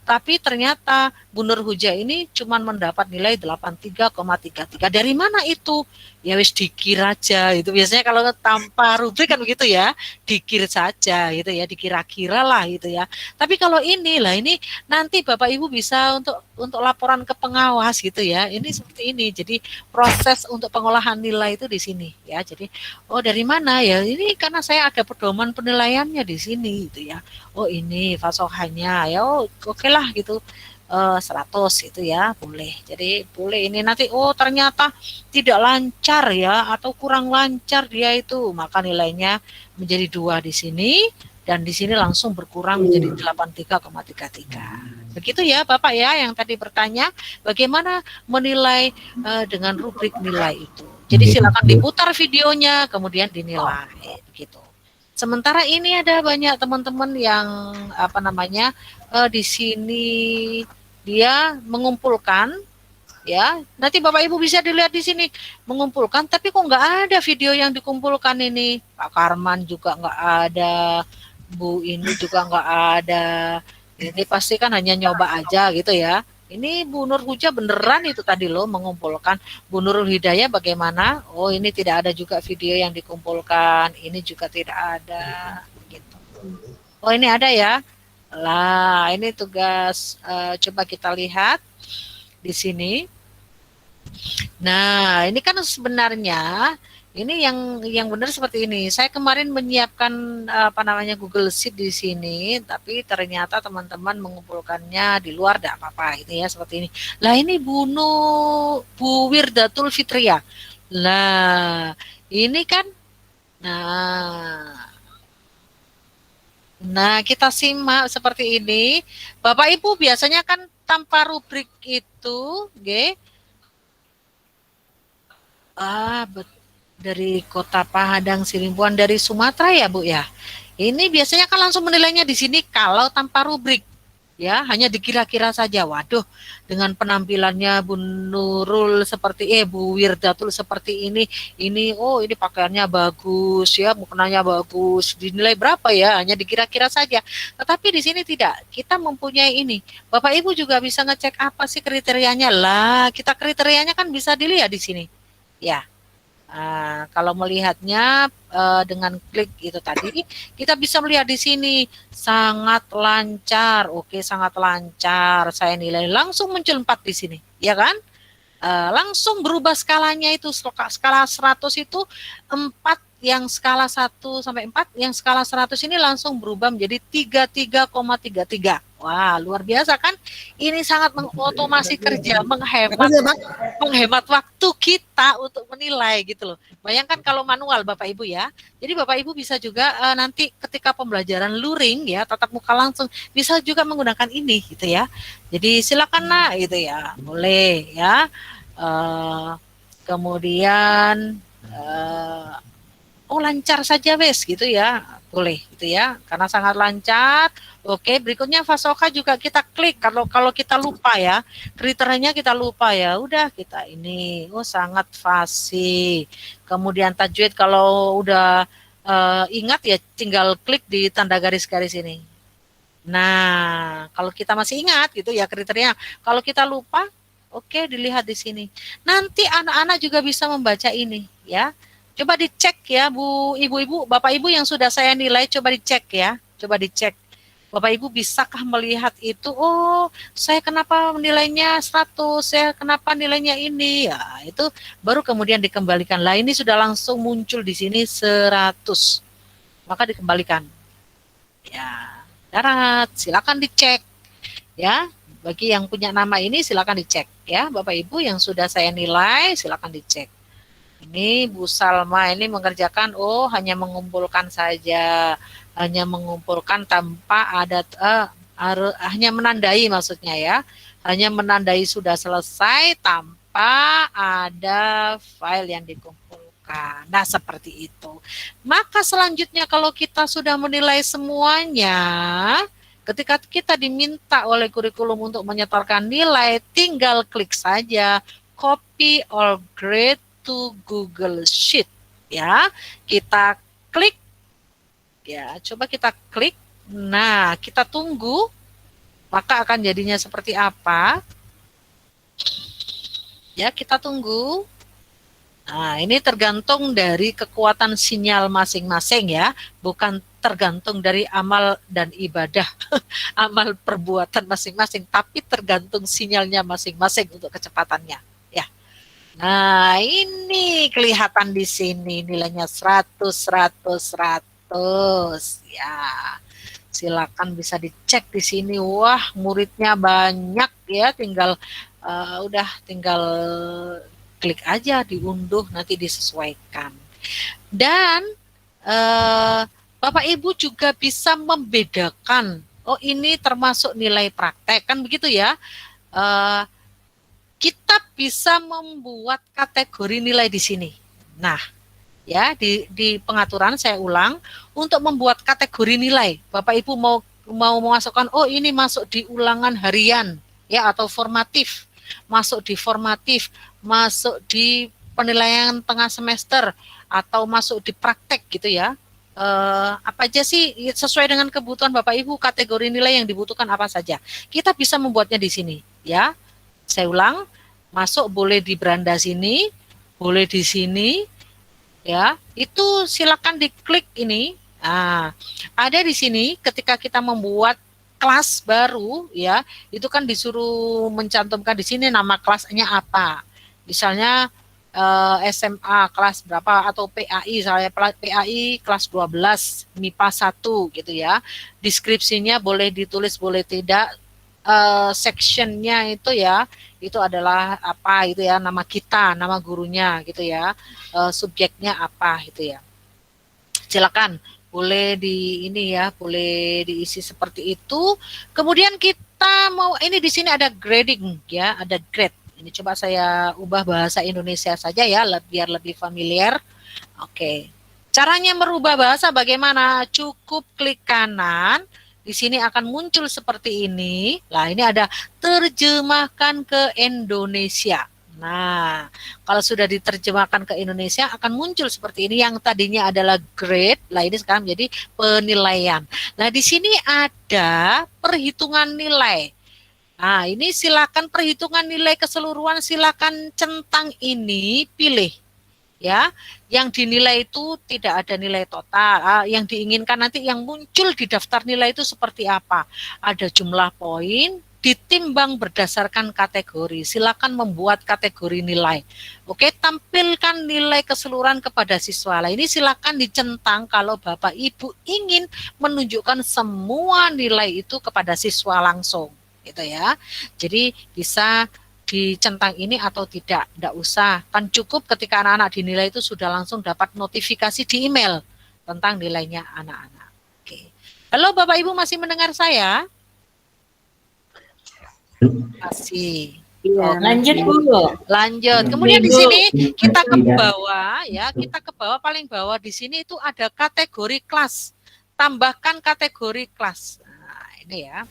tapi ternyata Bu Nur Hujah ini cuma mendapat nilai 83,33. Dari mana itu? Ya wis dikir aja. Itu biasanya kalau tanpa rubrik kan begitu ya, dikir saja gitu ya, dikira-kira lah gitu ya. Tapi kalau ini nanti Bapak Ibu bisa untuk laporan ke pengawas gitu ya. Ini seperti ini. Jadi proses untuk pengolahan nilai itu di sini ya. Jadi oh dari mana ya? Ini karena saya ada pedoman penilaiannya di sini gitu ya. Oh ini fasohannya ya. Oh oke lah gitu. 100 itu ya boleh. Jadi boleh ini nanti oh ternyata tidak lancar ya atau kurang lancar dia itu, maka nilainya menjadi 2 di sini dan di sini langsung berkurang menjadi 83,33. Begitu ya Bapak ya yang tadi bertanya bagaimana menilai dengan rubrik nilai itu. Jadi silakan diputar videonya kemudian dinilai begitu. Sementara ini ada banyak teman-teman yang di sini dia mengumpulkan ya. Nanti Bapak Ibu bisa dilihat di sini mengumpulkan, tapi kok nggak ada video yang dikumpulkan ini. Pak Karman juga nggak ada, Bu ini juga nggak ada. Ini pasti kan hanya nyoba aja gitu ya. Ini Bu Nur Hujah beneran itu tadi loh mengumpulkan. Bu Nurul Hidayah bagaimana? Oh ini tidak ada juga video yang dikumpulkan. Ini juga tidak ada. Gitu. Oh ini ada ya. Lah ini tugas coba kita lihat di sini. Nah ini kan sebenarnya ini yang benar seperti ini. Saya kemarin menyiapkan Google Sheet di sini, tapi ternyata teman-teman mengumpulkannya di luar, tidak apa-apa. Ini ya seperti ini. Lah ini Bu Wirdatul Fitria. Lah ini kan, Nah, kita simak seperti ini. Bapak Ibu biasanya kan tanpa rubrik itu, dari Kota Pahadang Sirimpuan dari Sumatera ya, Bu ya. Ini biasanya kan langsung menilainya di sini kalau tanpa rubrik. Ya, hanya dikira-kira saja. Waduh, dengan penampilannya Bu Nurul seperti Bu Wirdatul seperti ini oh ini pakaiannya bagus ya, mukenanya bagus. Dinilai berapa ya? Hanya dikira-kira saja. Tetapi di sini tidak. Kita mempunyai ini. Bapak Ibu juga bisa ngecek apa sih kriterianya. Lah, kita kriterianya kan bisa dilihat di sini. Ya. Kalau melihatnya dengan klik itu tadi, kita bisa melihat di sini sangat lancar. Oke, sangat lancar. Saya nilai langsung muncul 4 di sini, ya kan? Langsung berubah skalanya itu, skala 100 itu 4, yang skala 1 sampai 4, yang skala 100 ini langsung berubah menjadi 33,33. Wah, luar biasa kan? Ini sangat mengotomasi kerja, menghemat waktu kita untuk menilai gitu loh. Bayangkan kalau manual Bapak Ibu ya. Jadi Bapak Ibu bisa juga nanti ketika pembelajaran luring ya, tatap muka langsung, bisa juga menggunakan ini gitu ya. Jadi silakan nak gitu ya. Boleh ya. Kemudian lancar saja wes gitu ya. Boleh gitu ya. Karena sangat lancar. Oke, berikutnya Fasoka juga kita klik kalau kita lupa ya, kriterianya kita lupa ya, udah kita ini, sangat fasih. Kemudian tajwid kalau udah ingat ya tinggal klik di tanda garis-garis ini. Nah, kalau kita masih ingat gitu ya kriteria. Kalau kita lupa, Oke, dilihat di sini. Nanti anak-anak juga bisa membaca ini, ya. Coba dicek ya, Bu, Ibu-ibu, Bapak Ibu yang sudah saya nilai, coba dicek ya. Coba dicek. Bapak Ibu bisakah melihat itu? Oh, saya kenapa nilainya 100, saya kenapa nilainya ini? Ya, itu baru kemudian dikembalikan. Lah ini sudah langsung muncul di sini 100. Maka dikembalikan. Ya, darat, silakan dicek. Ya, bagi yang punya nama ini silakan dicek ya. Bapak Ibu yang sudah saya nilai silakan dicek. Ini Bu Salma ini mengerjakan, oh hanya mengumpulkan saja, hanya mengumpulkan tanpa ada hanya menandai maksudnya ya, hanya menandai sudah selesai tanpa ada file yang dikumpulkan. Nah seperti itu. Maka selanjutnya kalau kita sudah menilai semuanya, ketika kita diminta oleh kurikulum untuk menyetorkan nilai, tinggal klik saja copy or grade to Google Sheet ya. Kita klik ya, coba kita klik. Nah, kita tunggu maka akan jadinya seperti apa? Ya, kita tunggu. Nah, ini tergantung dari kekuatan sinyal masing-masing ya, bukan tergantung dari amal dan ibadah, amal perbuatan masing-masing, tapi tergantung sinyalnya masing-masing untuk kecepatannya. Nah, ini kelihatan di sini nilainya 100, 100, 100. Ya, silakan bisa dicek di sini. Wah, muridnya banyak ya. Tinggal tinggal klik aja, diunduh, nanti disesuaikan. Dan Bapak Ibu juga bisa membedakan. Oh, ini termasuk nilai praktek kan begitu ya. Kita bisa membuat kategori nilai di sini. Nah, ya di pengaturan saya ulang, untuk membuat kategori nilai, Bapak Ibu mau memasukkan, oh ini masuk di ulangan harian, ya atau formatif, masuk di formatif, masuk di penilaian tengah semester, atau masuk di praktek gitu ya. Apa aja sih sesuai dengan kebutuhan Bapak Ibu, kategori nilai yang dibutuhkan apa saja. Kita bisa membuatnya di sini, ya. Saya ulang, masuk boleh di beranda sini, boleh di sini, ya. Itu silakan diklik ini. Nah, ada di sini ketika kita membuat kelas baru, ya, itu kan disuruh mencantumkan di sini nama kelasnya apa. Misalnya SMA kelas berapa atau PAI, saya PAI kelas 12 MIPA 1 gitu ya. Deskripsinya boleh ditulis boleh tidak. Sectionnya itu ya, itu adalah apa itu ya, nama kita, nama gurunya gitu ya, subjeknya apa gitu ya. Silakan boleh di ini ya, boleh diisi seperti itu. Kemudian kita mau ini di sini ada grading ya, ada grade. Ini coba saya ubah bahasa Indonesia saja ya, biar lebih familiar. Oke. Caranya merubah bahasa bagaimana? Cukup klik kanan. Di sini akan muncul seperti ini. Nah, ini ada terjemahkan ke Indonesia. Nah, kalau sudah diterjemahkan ke Indonesia akan muncul seperti ini, yang tadinya adalah grade, lah ini sekarang menjadi penilaian. Nah, di sini ada perhitungan nilai. Nah, ini silakan perhitungan nilai keseluruhan, silakan centang ini pilih. Ya, yang dinilai itu tidak ada nilai total. Yang diinginkan nanti yang muncul di daftar nilai itu seperti apa? Ada jumlah poin, ditimbang berdasarkan kategori. Silakan membuat kategori nilai. Oke, tampilkan nilai keseluruhan kepada siswa. Nah, ini silakan dicentang kalau Bapak Ibu ingin menunjukkan semua nilai itu kepada siswa langsung, gitu ya. Jadi bisa dicentang ini atau tidak usah. Kan cukup ketika anak-anak dinilai itu sudah langsung dapat notifikasi di email tentang nilainya anak-anak. Oke. Halo Bapak Ibu, masih mendengar saya? Masih. Iya, lanjut Bu. Lanjut. Kemudian di sini kita ke bawah ya, kita ke bawah paling bawah di sini itu ada kategori kelas. Tambahkan kategori kelas. Nah, ini ya.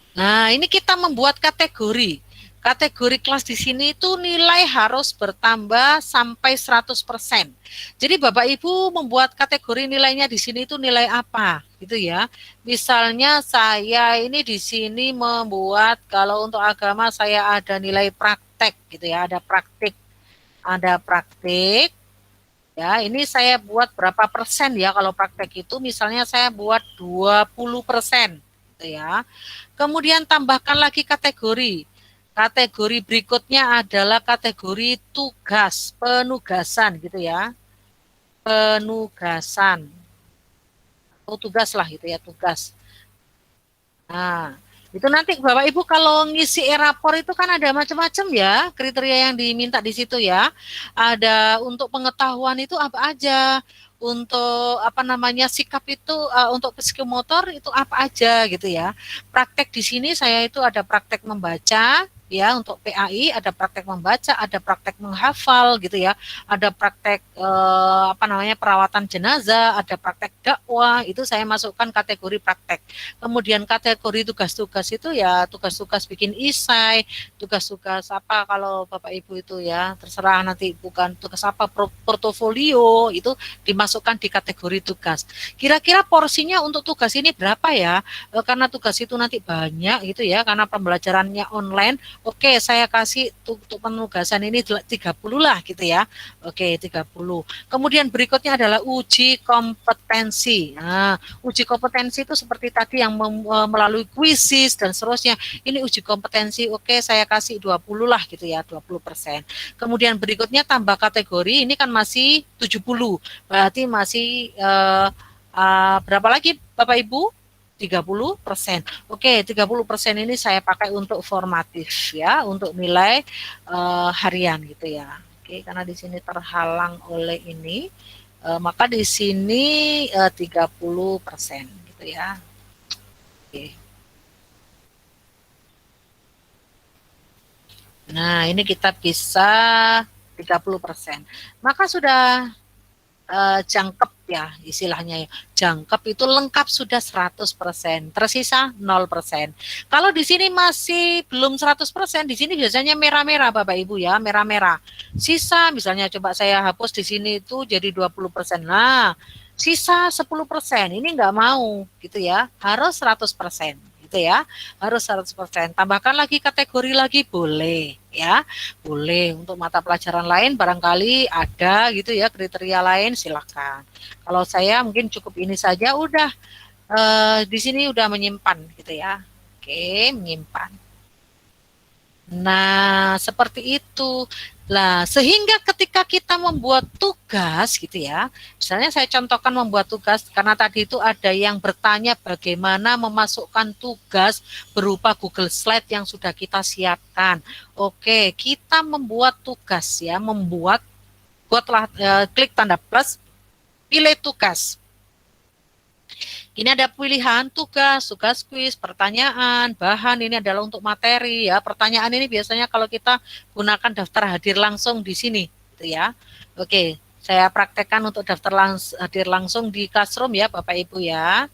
Nah, ini kita membuat kategori. kategori kelas di sini itu nilai harus bertambah sampai 100%. Jadi Bapak Ibu membuat kategori nilainya di sini itu nilai apa, gitu ya. Misalnya saya ini di sini membuat, kalau untuk agama saya ada nilai praktek, gitu ya, ada praktik. Ya, ini saya buat berapa persen ya kalau praktek itu, misalnya saya buat 20%, gitu ya. Kemudian tambahkan lagi kategori. Kategori berikutnya adalah kategori tugas, penugasan gitu ya. Penugasan. Atau tugas lah gitu ya, tugas. Nah, itu nanti Bapak Ibu kalau ngisi e-rapor itu kan ada macam-macam ya, kriteria yang diminta di situ ya. Ada untuk pengetahuan itu apa aja, untuk apa namanya sikap itu, untuk psikomotor itu apa aja gitu ya. Praktek di sini saya itu ada praktek membaca ya, untuk PAI ada praktek membaca, ada praktek menghafal gitu ya, ada praktek apa namanya perawatan jenazah, ada praktek dakwah, itu saya masukkan kategori praktek. Kemudian kategori tugas-tugas itu ya tugas-tugas bikin isai, tugas-tugas apa kalau Bapak Ibu itu ya, terserah nanti bukan tugas apa, portofolio itu dimasukkan di kategori tugas. Kira-kira porsinya untuk tugas ini berapa ya? Karena tugas itu nanti banyak gitu ya, karena pembelajarannya online. Oke, saya kasih untuk penugasan ini 30 lah gitu ya. Oke, 30. Kemudian berikutnya adalah uji kompetensi. Nah, uji kompetensi itu seperti tadi yang melalui kuisis dan seterusnya. Ini uji kompetensi, oke saya kasih 20 lah gitu ya, 20%. Kemudian berikutnya tambah kategori, ini kan masih 70. Berarti masih berapa lagi Bapak Ibu? 30%. Oke, 30% ini saya pakai untuk formatif ya, untuk nilai harian gitu ya. Oke, karena di sini terhalang oleh ini, maka di sini 30% gitu ya. Oke. Nah, ini kita bisa 30%. Maka sudah jangkep ya istilahnya ya. Jangkep itu lengkap sudah 100%, tersisa 0%. Kalau di sini masih belum 100%, di sini biasanya merah-merah Bapak Ibu ya, merah-merah. Sisa misalnya coba saya hapus di sini itu jadi 20%. Nah, sisa 10%. Ini enggak mau gitu ya, harus 100%. Gitu ya, harus 100%. Tambahkan lagi kategori lagi boleh ya, boleh. Untuk mata pelajaran lain barangkali ada gitu ya kriteria lain, silakan. Kalau saya mungkin cukup ini saja, udah di sini udah menyimpan gitu ya. Oke, menyimpan. Nah, seperti itu. Nah, sehingga ketika kita membuat tugas gitu ya, misalnya saya contohkan membuat tugas, karena tadi itu ada yang bertanya bagaimana memasukkan tugas berupa Google Slide yang sudah kita siapkan. Oke, kita membuat tugas ya, buatlah klik tanda plus, pilih tugas. Ini ada pilihan tugas, tugas kuis, pertanyaan, bahan, ini adalah untuk materi ya. Pertanyaan ini biasanya kalau kita gunakan daftar hadir langsung di sini gitu ya. Oke, saya praktekkan untuk daftar hadir langsung di Classroom ya Bapak Ibu ya.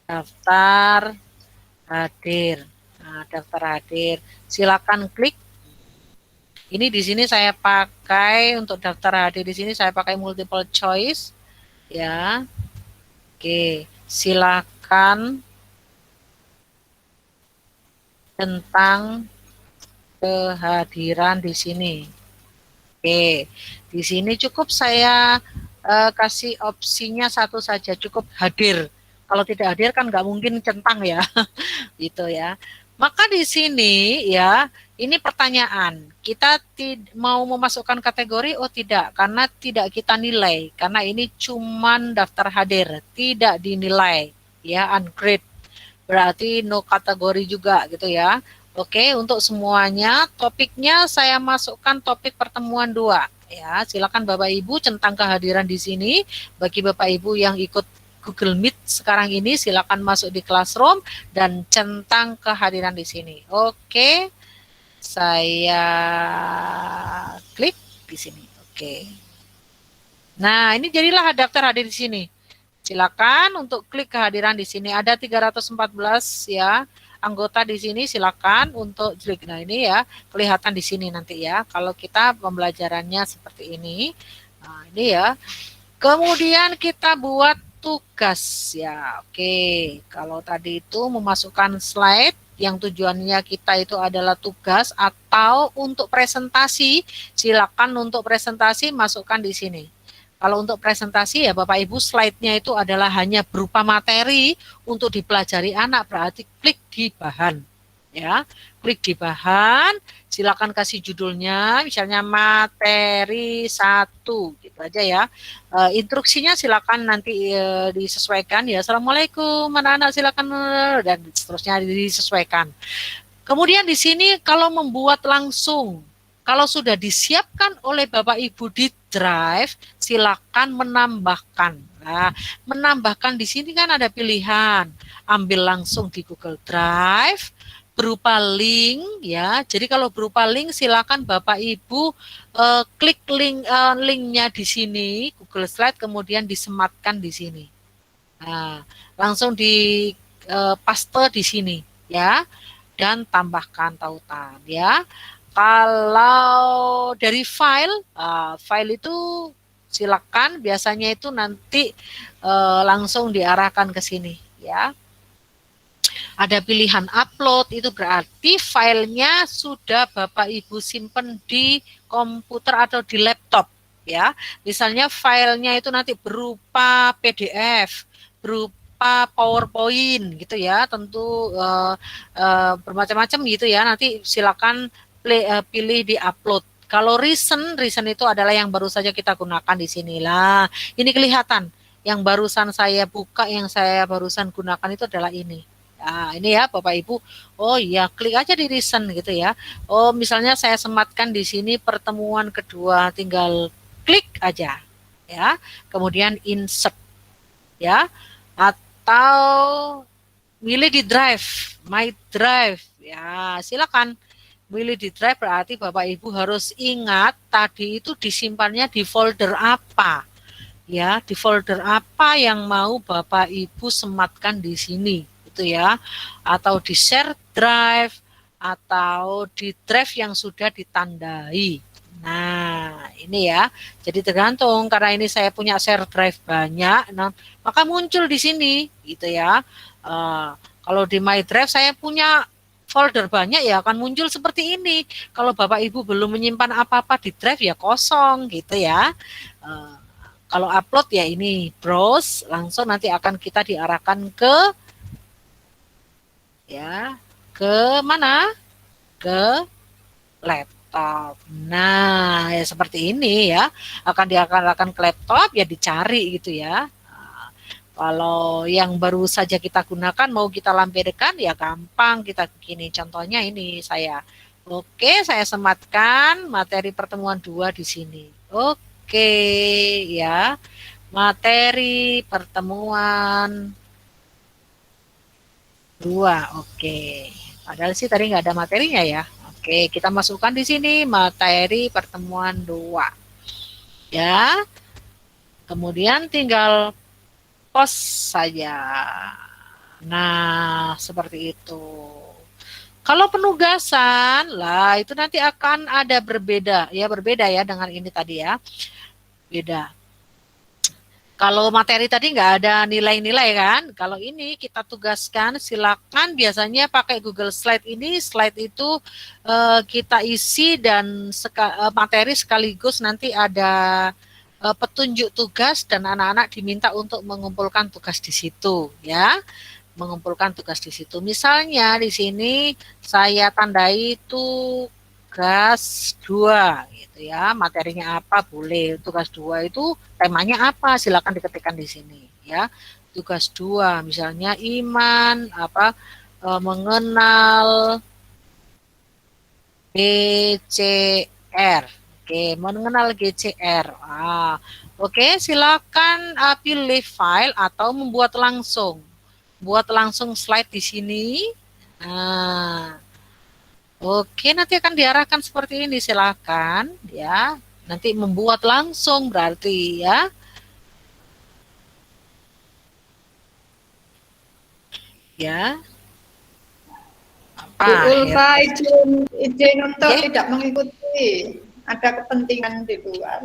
Daftar hadir. Nah, daftar hadir. Silakan klik. Ini di sini saya pakai untuk daftar hadir, di sini saya pakai multiple choice ya. Oke, silakan tentang kehadiran di sini. Oke, di sini cukup saya kasih opsinya satu saja, cukup hadir. Kalau tidak hadir kan nggak mungkin centang ya, gitu ya. Maka di sini ya, ini pertanyaan, kita mau memasukkan kategori, oh tidak, karena tidak kita nilai, karena ini cuman daftar hadir, tidak dinilai, ya, ungrade, berarti no kategori juga gitu ya. Oke, untuk semuanya, topiknya saya masukkan topik pertemuan 2, ya, silakan Bapak Ibu centang kehadiran di sini, bagi Bapak Ibu yang ikut Google Meet sekarang ini silakan masuk di Classroom dan centang kehadiran di sini. Oke. Saya klik di sini. Oke. Nah, ini jadilah daftar hadir di sini. Silakan untuk klik kehadiran di sini. Ada 314 ya. anggota di sini silakan untuk klik. Nah, ini ya kelihatan di sini nanti ya. Kalau kita pembelajarannya seperti ini. Nah, ini ya. Kemudian kita buat tugas ya. Oke, kalau tadi itu memasukkan slide yang tujuannya kita itu adalah tugas atau untuk presentasi, silakan untuk presentasi masukkan di sini. Kalau untuk presentasi ya Bapak Ibu slide-nya itu adalah hanya berupa materi untuk dipelajari anak, berarti klik di bahan. Ya, klik di bahan, silakan kasih judulnya, misalnya materi 1, gitu aja ya. Instruksinya silakan nanti disesuaikan ya. Assalamualaikum anak-anak, silakan dan seterusnya disesuaikan. Kemudian di sini kalau membuat langsung, kalau sudah disiapkan oleh Bapak Ibu di Drive, silakan menambahkan. Nah, menambahkan di sini kan ada pilihan, ambil langsung di Google Drive berupa link ya. Jadi kalau berupa link silakan Bapak Ibu klik linknya di sini Google Slide kemudian disematkan di sini. Nah, langsung di paste di sini ya dan tambahkan tautan ya. Kalau dari file itu silakan biasanya itu nanti langsung diarahkan ke sini ya. Ada pilihan upload, itu berarti filenya sudah Bapak Ibu simpen di komputer atau di laptop ya. Misalnya filenya itu nanti berupa PDF, berupa PowerPoint gitu ya, tentu bermacam-macam gitu ya. Nanti silakan pilih di upload. Kalau recent itu adalah yang baru saja kita gunakan di sinilah. Ini kelihatan yang barusan saya buka, yang saya barusan gunakan itu adalah ini. Nah, ini ya Bapak Ibu. Oh iya, klik aja di recent gitu ya. Oh, misalnya saya sematkan di sini pertemuan kedua, tinggal klik aja ya. Kemudian insert ya. Atau milih di drive, my drive. Ya, silakan. Milih di drive berarti Bapak Ibu harus ingat tadi itu disimpannya di folder apa. Ya, di folder apa yang mau Bapak Ibu sematkan di sini. Itu ya, atau di share drive atau di drive yang sudah ditandai. Nah, ini ya. Jadi tergantung karena ini saya punya share drive banyak, nah, maka muncul di sini gitu ya. Kalau di my drive saya punya folder banyak ya akan muncul seperti ini. Kalau Bapak Ibu belum menyimpan apa-apa di drive ya kosong gitu ya. Kalau upload ya ini browse, langsung nanti akan kita diarahkan ke ya ke mana? Ke laptop. Nah, ya seperti ini ya. Akan diarahkan ke laptop ya dicari gitu ya. Kalau yang baru saja kita gunakan mau kita lampirkan ya gampang kita begini. Contohnya ini saya. Oke, saya sematkan materi pertemuan 2 di sini. Oke, ya. Materi pertemuan 2. Oke. Padahal sih tadi nggak ada materinya ya. Oke, kita masukkan di sini materi pertemuan 2. Ya. Kemudian tinggal post saja. Nah, seperti itu. Kalau penugasan, lah itu nanti akan ada berbeda ya dengan ini tadi ya. Beda. Kalau materi tadi nggak ada nilai-nilai kan. Kalau ini kita tugaskan, silakan biasanya pakai Google Slide ini. Slide itu kita isi dan materi sekaligus nanti ada petunjuk tugas dan anak-anak diminta untuk mengumpulkan tugas di situ ya. Mengumpulkan tugas di situ. Misalnya di sini saya tandai tugas 2 gitu ya. Materinya apa boleh. Tugas 2 itu temanya apa? Silakan diketikkan di sini ya. Tugas 2 misalnya iman mengenal GCR. Oke, mengenal GCR. Oke, silakan pilih file atau membuat langsung. Buat langsung slide di sini. Oke, nanti akan diarahkan seperti ini. Silakan ya. Nanti membuat langsung berarti ya. Ya. Apa? Bu Ulfa izin untuk Oke. tidak mengikuti. Ada kepentingan di luar.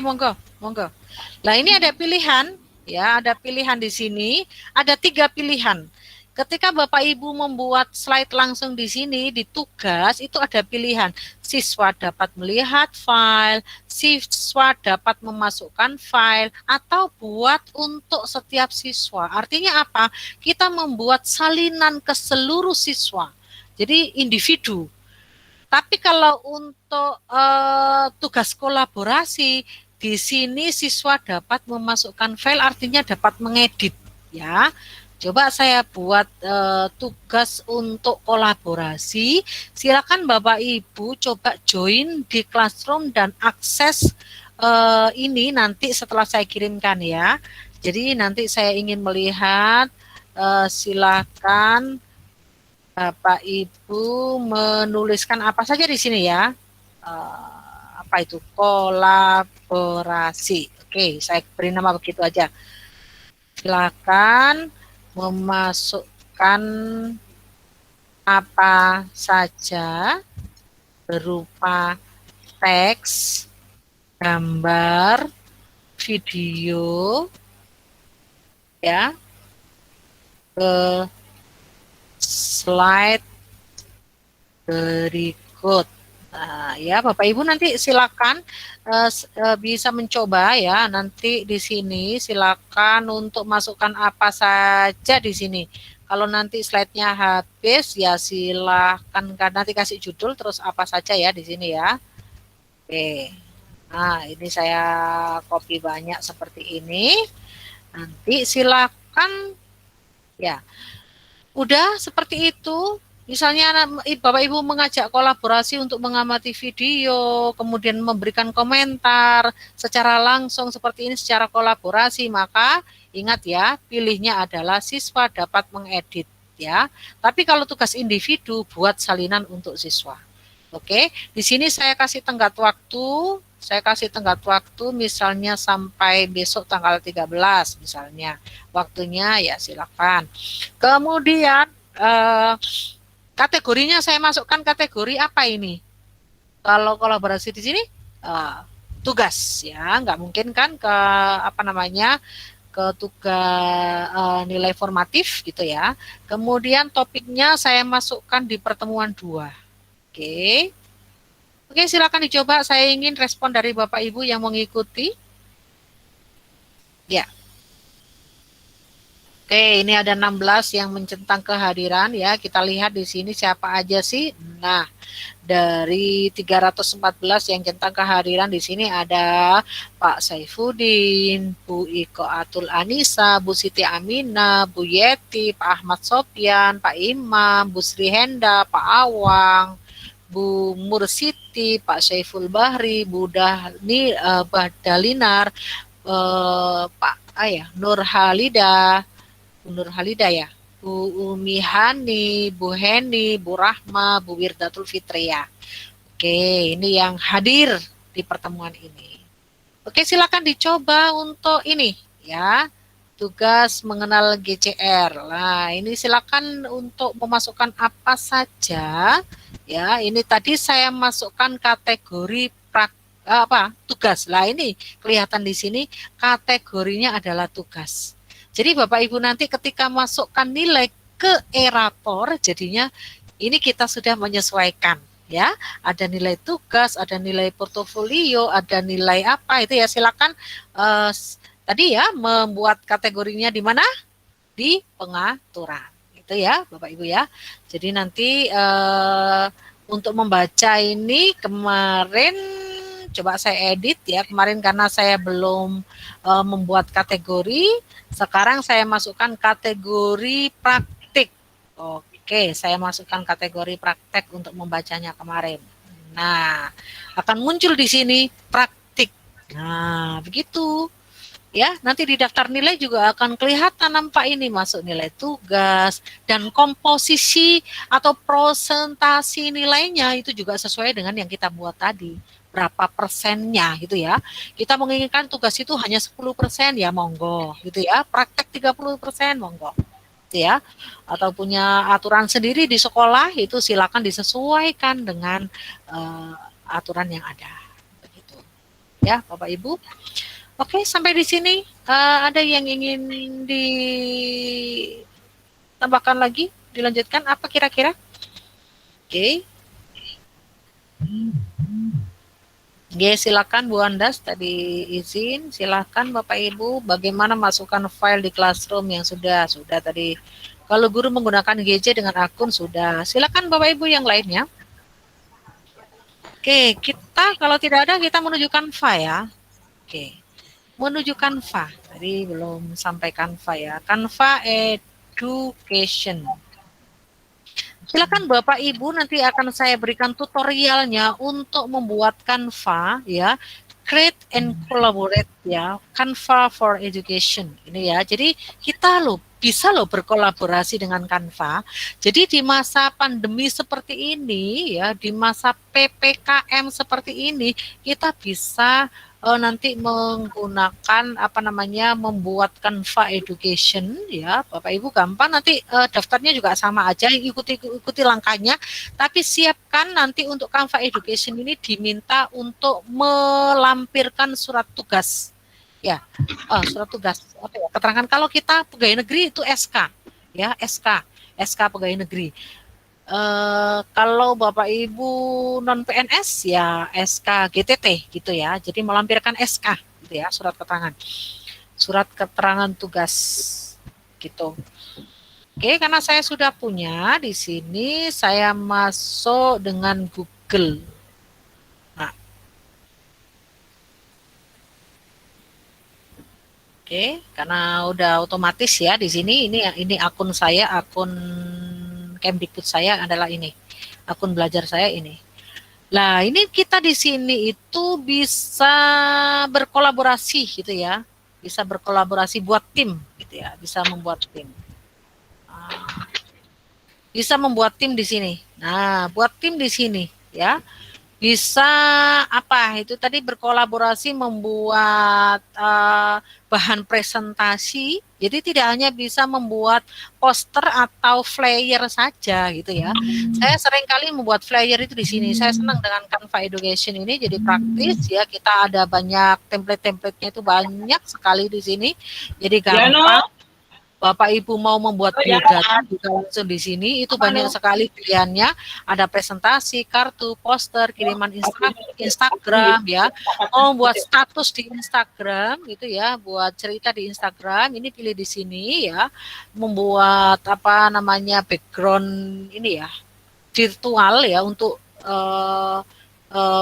Monggo, monggo. Nah, ini ada pilihan, ya, ada pilihan di sini, ada 3 pilihan. Ketika Bapak Ibu membuat slide langsung di sini, di tugas, itu ada pilihan. Siswa dapat melihat file, siswa dapat memasukkan file, atau buat untuk setiap siswa. Artinya apa? Kita membuat salinan ke seluruh siswa. Jadi individu. Tapi kalau untuk tugas kolaborasi, di sini siswa dapat memasukkan file, artinya dapat mengedit, ya. Coba saya buat tugas untuk kolaborasi. Silakan Bapak Ibu coba join di Classroom dan akses ini nanti setelah saya kirimkan, ya. Jadi nanti saya ingin melihat, silakan Bapak Ibu menuliskan apa saja di sini, ya. Apa itu? Kolaborasi. Oke, saya beri nama begitu aja. Silakan memasukkan apa saja berupa teks, gambar, video, ya, ke slide berikut. Nah, ya Bapak Ibu nanti silakan bisa mencoba, ya. Nanti di sini silakan untuk masukkan apa saja di sini. Kalau nanti slide-nya habis, ya silakan nanti kasih judul terus apa saja, ya, di sini, ya. Oke. Nah, ini saya copy banyak seperti ini. Nanti silakan, ya. Udah seperti itu. Misalnya Bapak Ibu mengajak kolaborasi untuk mengamati video, kemudian memberikan komentar secara langsung seperti ini secara kolaborasi, maka ingat, ya, pilihnya adalah siswa dapat mengedit, ya. Tapi kalau tugas individu, buat salinan untuk siswa. Oke, di sini saya kasih tenggat waktu. Saya kasih tenggat waktu misalnya sampai besok tanggal 13 misalnya. Waktunya, ya, silakan. Kemudian kategorinya saya masukkan kategori apa ini? Kalau kolaborasi di sini tugas, ya, nggak mungkin kan ke apa namanya ke tugas nilai formatif gitu, ya. Kemudian topiknya saya masukkan di pertemuan 2. Oke, oke, silakan dicoba. Saya ingin respon dari Bapak Ibu yang mengikuti. Ya. Oke, ini ada 16 yang mencentang kehadiran, ya. Kita lihat di sini siapa aja sih. Nah, dari 314 yang centang kehadiran di sini ada Pak Saifuddin, Bu Iko Atul Anissa, Bu Siti Amina, Bu Yeti, Pak Ahmad Sopyan, Pak Imam, Bu Sri Henda, Pak Awang, Bu Mursiti, Pak Syaiful Bahri, Bu Dalinar, Pak Nur Halida, ya, Bu Umi Hani, Bu Heni, Bu Rahma, Bu Wirdatul Fitria. Oke, ini yang hadir di pertemuan ini. Oke, silakan dicoba untuk ini, ya, tugas mengenal GCR. Nah, ini silakan untuk memasukkan apa saja, ya. Ini tadi saya masukkan kategori tugas. Lah, ini kelihatan di sini kategorinya adalah tugas. Jadi Bapak Ibu nanti ketika masukkan nilai ke erator, jadinya ini kita sudah menyesuaikan, ya. Ada nilai tugas, ada nilai portofolio, ada nilai apa itu, ya. Silakan tadi, ya, membuat kategorinya di mana? Di pengaturan. Itu, ya, Bapak Ibu, ya. Jadi nanti untuk membaca ini kemarin coba saya edit, ya, kemarin karena saya belum membuat kategori. Sekarang saya masukkan kategori praktik. Oke, saya masukkan kategori praktek untuk membacanya kemarin. Nah, akan muncul di sini praktik. Nah, begitu. Ya, nanti di daftar nilai juga akan kelihatan nampak ini masuk nilai tugas dan komposisi atau presentasi nilainya itu juga sesuai dengan yang kita buat tadi. Berapa persennya gitu, ya. Kita menginginkan tugas itu hanya 10%, ya, monggo gitu, ya. Praktek 30%, monggo. ya, atau punya aturan sendiri di sekolah, itu silakan disesuaikan dengan aturan yang ada. Begitu. Ya, Bapak Ibu. Oke, sampai di sini ada yang ingin ditambahkan lagi, dilanjutkan apa kira-kira? Oke. Oke, silakan Bu Andas tadi izin, silakan Bapak Ibu bagaimana masukkan file di Classroom yang sudah tadi. Kalau guru menggunakan GC dengan akun sudah. Silakan Bapak Ibu yang lainnya. Oke, kita kalau tidak ada kita menuju Canva ya. Oke. Menuju Canva. Tadi belum sampai Canva ya. Canva Education. Silakan Bapak Ibu, nanti akan saya berikan tutorialnya untuk membuat Canva ya, create and collaborate ya, Canva for Education ini ya. Jadi kita bisa berkolaborasi dengan Canva. Jadi di masa pandemi seperti ini ya, di masa PPKM seperti ini, kita bisa nanti menggunakan membuat Canva Education ya, Bapak Ibu gampang, nanti daftarnya juga sama aja, ikuti langkahnya, tapi siapkan nanti untuk Canva Education ini diminta untuk melampirkan surat tugas ya, surat tugas keterangan kalau kita pegawai negeri itu SK ya, SK pegawai negeri. Kalau Bapak Ibu non PNS ya SK GTT gitu ya. Jadi melampirkan SK gitu ya, surat keterangan tugas gitu. Oke, karena saya sudah punya di sini, saya masuk dengan Google. Nah. Oke, karena udah otomatis ya di sini, ini akun saya, akun Kemdikbud saya adalah ini, akun belajar saya ini. Nah, ini kita di sini itu bisa berkolaborasi gitu ya, bisa berkolaborasi buat tim gitu ya, bisa membuat tim. Bisa membuat tim di sini. Nah, buat tim di sini ya. Bisa itu tadi berkolaborasi membuat bahan presentasi. Jadi tidak hanya bisa membuat poster atau flyer saja gitu ya. Saya sering kali membuat flyer itu di sini. Saya senang dengan Canva Education ini, jadi praktis ya. Kita ada banyak template-templatenya, itu banyak sekali di sini. Jadi gampang. Bapak Ibu mau membuat biodata juga langsung di sini, itu banyak sekali pilihannya, ada presentasi, kartu, poster, kiriman Instagram ya, mau membuat status di Instagram gitu ya, buat cerita di Instagram, ini pilih di sini ya, membuat background ini ya, virtual ya, untuk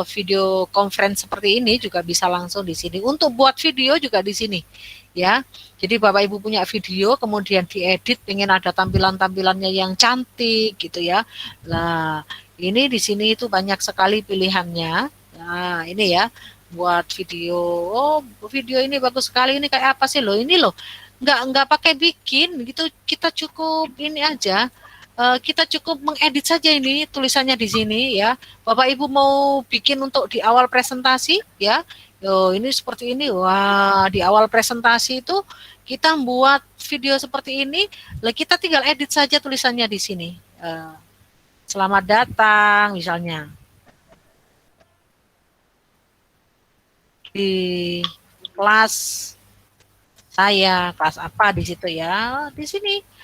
video conference seperti ini juga bisa langsung di sini. Untuk buat video juga di sini ya. Jadi Bapak Ibu punya video kemudian diedit, pengen ada tampilan-tampilannya yang cantik gitu ya. Nah, ini di sini itu banyak sekali pilihannya. Nah, ini ya buat video. Oh, video ini bagus sekali, ini kayak apa sih loh? Ini loh. Enggak pakai bikin gitu, kita cukup ini aja. Kita cukup mengedit saja ini tulisannya di sini ya. Bapak Ibu mau bikin untuk di awal presentasi ya. Ini seperti ini. Wah, di awal presentasi itu kita membuat video seperti ini. Lah kita tinggal edit saja tulisannya di sini. Selamat datang misalnya. Di kelas saya, kelas apa di situ ya. Di sini.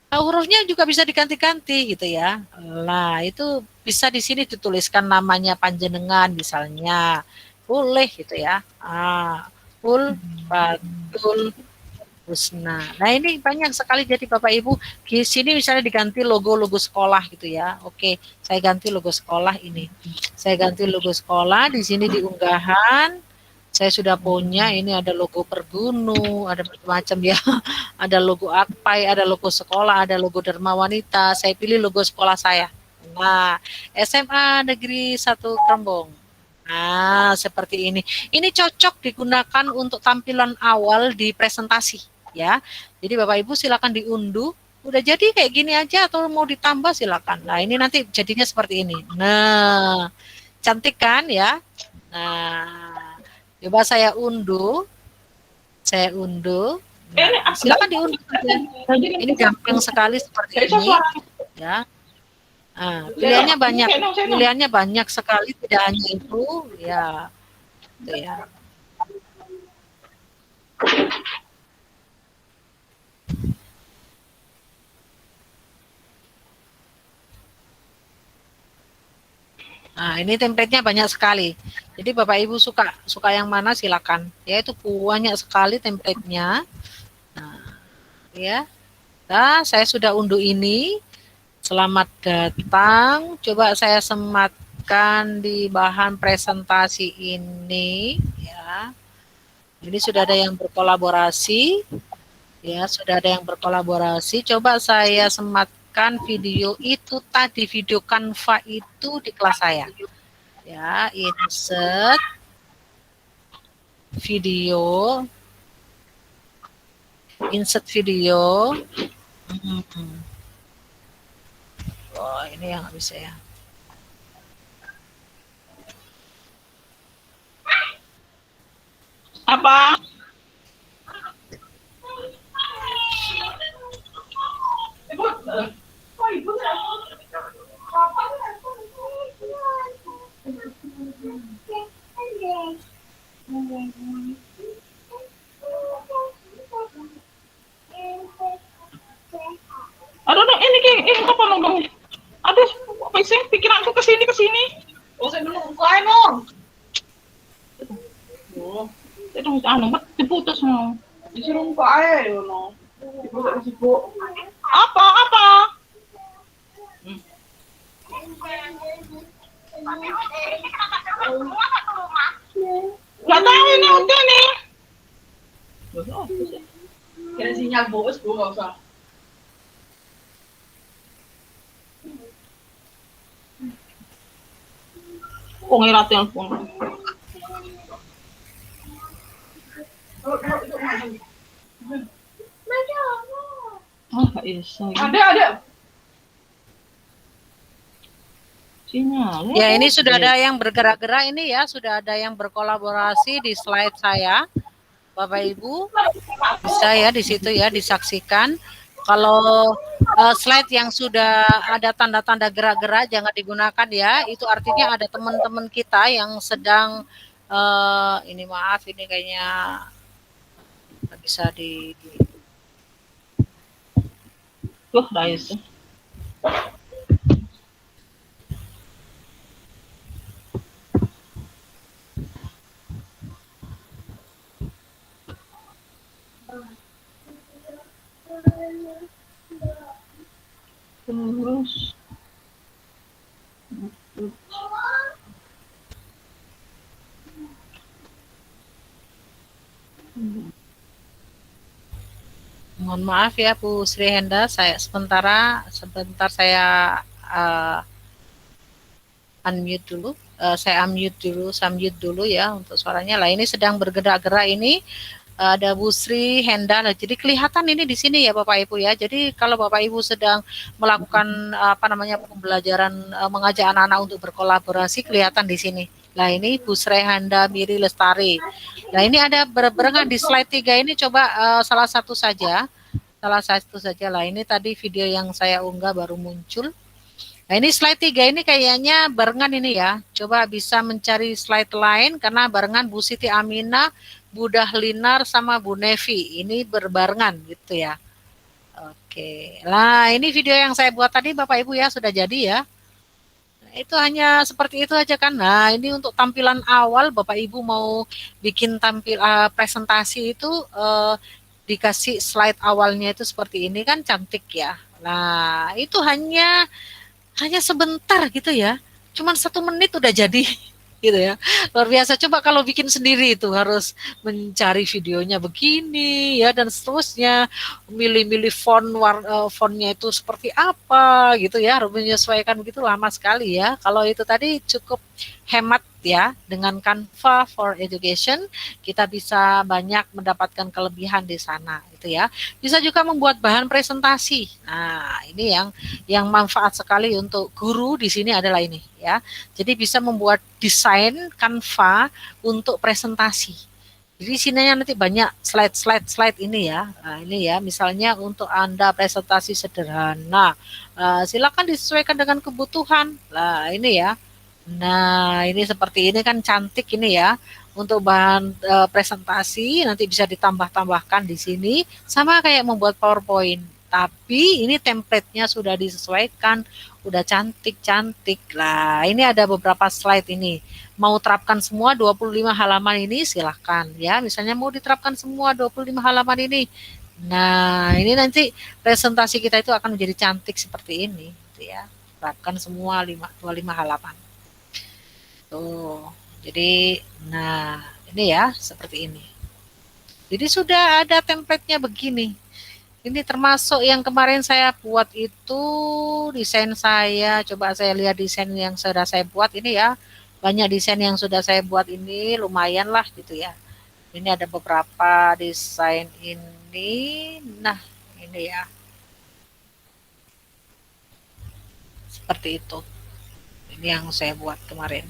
Hurufnya juga bisa diganti-ganti gitu ya. Nah, itu bisa di sini dituliskan namanya panjenengan misalnya. Boleh gitu ya. Batul Husna. Nah, ini banyak sekali, jadi Bapak Ibu di sini misalnya diganti logo sekolah gitu ya. Oke, saya ganti logo sekolah ini. Saya ganti logo sekolah, di sini di unggahan saya sudah punya, ini ada logo Pergunu, ada macam-macam ya. Ada logo Akpai, ada logo sekolah, ada logo Dharma Wanita. Saya pilih logo sekolah saya. Nah, SMA Negeri 1 Krembong. Nah, seperti ini. Ini cocok digunakan untuk tampilan awal di presentasi ya. Jadi Bapak Ibu silakan diunduh. Udah jadi kayak gini aja atau mau ditambah silakan. Nah, ini nanti jadinya seperti ini. Nah, cantik kan ya? Nah, coba saya unduh. Nah, silakan diunduh saja. Ini gampang sekali seperti ini, ya. Nah, pilihannya banyak sekali, tidak hanya itu, ya, itu ya. Nah, ini template-nya banyak sekali. Jadi Bapak Ibu suka yang mana silakan. Ya, itu banyak sekali template-nya. Nah, ya. Nah, saya sudah unduh ini. Selamat datang. Coba saya sematkan di bahan presentasi ini, ya. Ini sudah ada yang berkolaborasi. Ya, sudah ada yang berkolaborasi. Coba saya sematkan video itu tadi, video Canva itu di kelas saya. Ya, insert video. Oh, ini yang nggak bisa ya. Apa? Aduh, ini apa dong? Aduh, apa sih pikiranku ke sini. Oh, saya belum bukain dong. Oh, saya dong diputus mau. Disuruh bukain, no. Diputus. Apa? Gak tahu ini udah nih. Kira sinyal bos, Bu, nggak usah. Kok ngira telepon? Ada. Sinyal. Ya, ini sudah ada yang bergerak-gerak ini ya, sudah ada yang berkolaborasi di slide saya. Bapak Ibu bisa ya di situ ya disaksikan. Kalau slide yang sudah ada tanda-tanda gerak-gerak jangan digunakan ya. Itu artinya ada teman-teman kita yang sedang ini maaf ini kayaknya nggak bisa di. Tuh, Rais. Terus Mohon maaf ya Bu Sri Henda, sebentar saya unmute dulu. Saya unmute dulu ya untuk suaranya. Lah ini sedang bergerak-gerak ini. Ada Bu Sri Henda. Jadi kelihatan ini di sini ya Bapak Ibu ya. Jadi kalau Bapak Ibu sedang melakukan pembelajaran mengajak anak-anak untuk berkolaborasi kelihatan di sini. Nah ini Bu Sri Henda Miri Lestari. Nah ini ada berbarengan di slide 3 ini coba salah satu saja lah. Ini tadi video yang saya unggah baru muncul. Nah ini slide 3 ini kayaknya barengan ini ya. Coba bisa mencari slide lain karena barengan Bu Siti Aminah, Bu Dahlinar sama Bu Nevi. Ini berbarengan gitu ya. Oke. Nah ini video yang saya buat tadi Bapak Ibu ya sudah jadi ya. Nah, itu hanya seperti itu aja kan. Nah ini untuk tampilan awal Bapak Ibu mau bikin presentasi itu dikasih slide awalnya itu seperti ini kan cantik ya. Nah itu hanya sebentar gitu ya, cuman 1 menit udah jadi gitu ya, luar biasa. Coba kalau bikin sendiri itu harus mencari videonya begini ya dan seterusnya, milih-milih fontnya itu seperti apa gitu ya, harus menyesuaikan begitu lama sekali ya. Kalau itu tadi cukup hemat ya, dengan Canva for Education kita bisa banyak mendapatkan kelebihan di sana itu ya. Bisa juga membuat bahan presentasi. Nah, ini yang manfaat sekali untuk guru di sini adalah ini ya. Jadi bisa membuat desain Canva untuk presentasi. Jadi sininya nanti banyak slide ini ya. Nah, ini ya, misalnya untuk Anda presentasi sederhana, silakan disesuaikan dengan kebutuhan. Nah, ini ya. Nah, ini seperti ini kan cantik ini ya. Untuk bahan presentasi nanti bisa ditambah-tambahkan di sini sama kayak membuat PowerPoint. Tapi ini template-nya sudah disesuaikan, udah cantik-cantik. Lah, ini ada beberapa slide ini. Mau terapkan semua 25 halaman ini silahkan ya. Misalnya mau diterapkan semua 25 halaman ini. Nah, ini nanti presentasi kita itu akan menjadi cantik seperti ini gitu ya. Terapkan semua 25 halaman. Tuh. Jadi, nah ini ya seperti ini. Jadi sudah ada template-nya begini. Ini termasuk yang kemarin saya buat itu desain saya. Coba saya lihat desain yang sudah saya buat ini ya. Banyak desain yang sudah saya buat ini lumayan lah gitu ya. Ini ada beberapa desain ini. Nah ini ya. Seperti itu. Ini yang saya buat kemarin.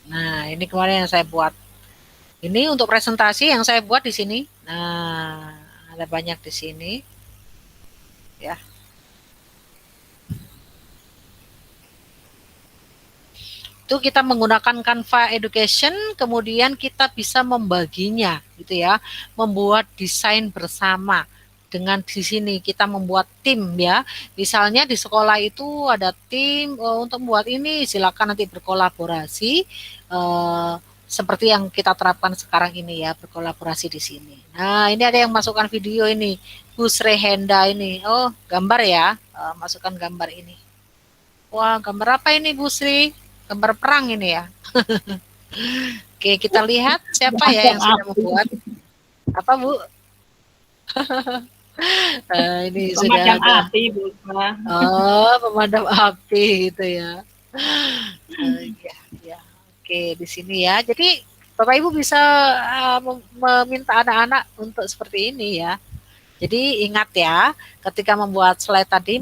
Nah, ini kemarin yang saya buat. Ini untuk presentasi yang saya buat di sini. Nah, ada banyak di sini. Ya. Itu kita menggunakan Canva Education, kemudian kita bisa membaginya gitu ya. Membuat desain bersama. Dengan di sini kita membuat tim ya. Misalnya di sekolah itu ada tim untuk membuat ini, silakan nanti berkolaborasi seperti yang kita terapkan sekarang ini ya, berkolaborasi di sini. Nah, ini ada yang masukkan video ini, Busre Henda ini. Oh, gambar ya, masukkan gambar ini. Wah, gambar apa ini Busri? Gambar perang ini ya. Oke, kita lihat siapa ya yang sudah membuat. Apa Bu? Ini sudah ada. Api, Bu. Oh, pemadam api gitu ya. Ya. Oke, di sini ya. Jadi Bapak Ibu bisa meminta anak-anak untuk seperti ini ya. Jadi ingat ya, ketika membuat slide tadi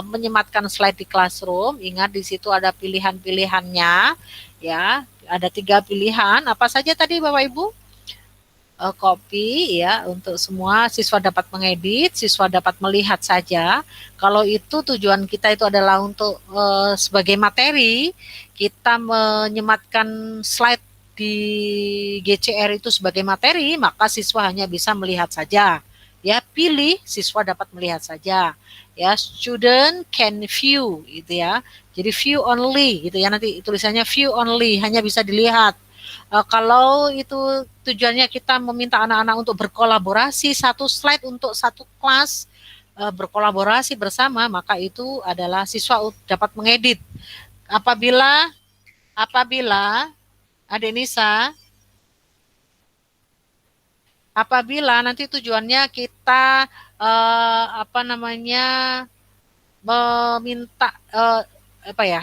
menyematkan slide di Classroom, ingat di situ ada pilihan-pilihannya ya. Ada 3 pilihan. Apa saja tadi Bapak Ibu? Copy ya, untuk semua siswa dapat mengedit, siswa dapat melihat saja. Kalau itu tujuan kita itu adalah untuk sebagai materi, kita menyematkan slide di GCR itu sebagai materi, maka siswa hanya bisa melihat saja. Ya, pilih siswa dapat melihat saja. Ya, student can view gitu ya. Jadi view only gitu ya, nanti tulisannya view only, hanya bisa dilihat. Kalau itu tujuannya kita meminta anak-anak untuk berkolaborasi, satu slide untuk satu kelas, berkolaborasi bersama, maka itu adalah siswa dapat mengedit. Apabila Adik Nisa, apabila nanti tujuannya kita meminta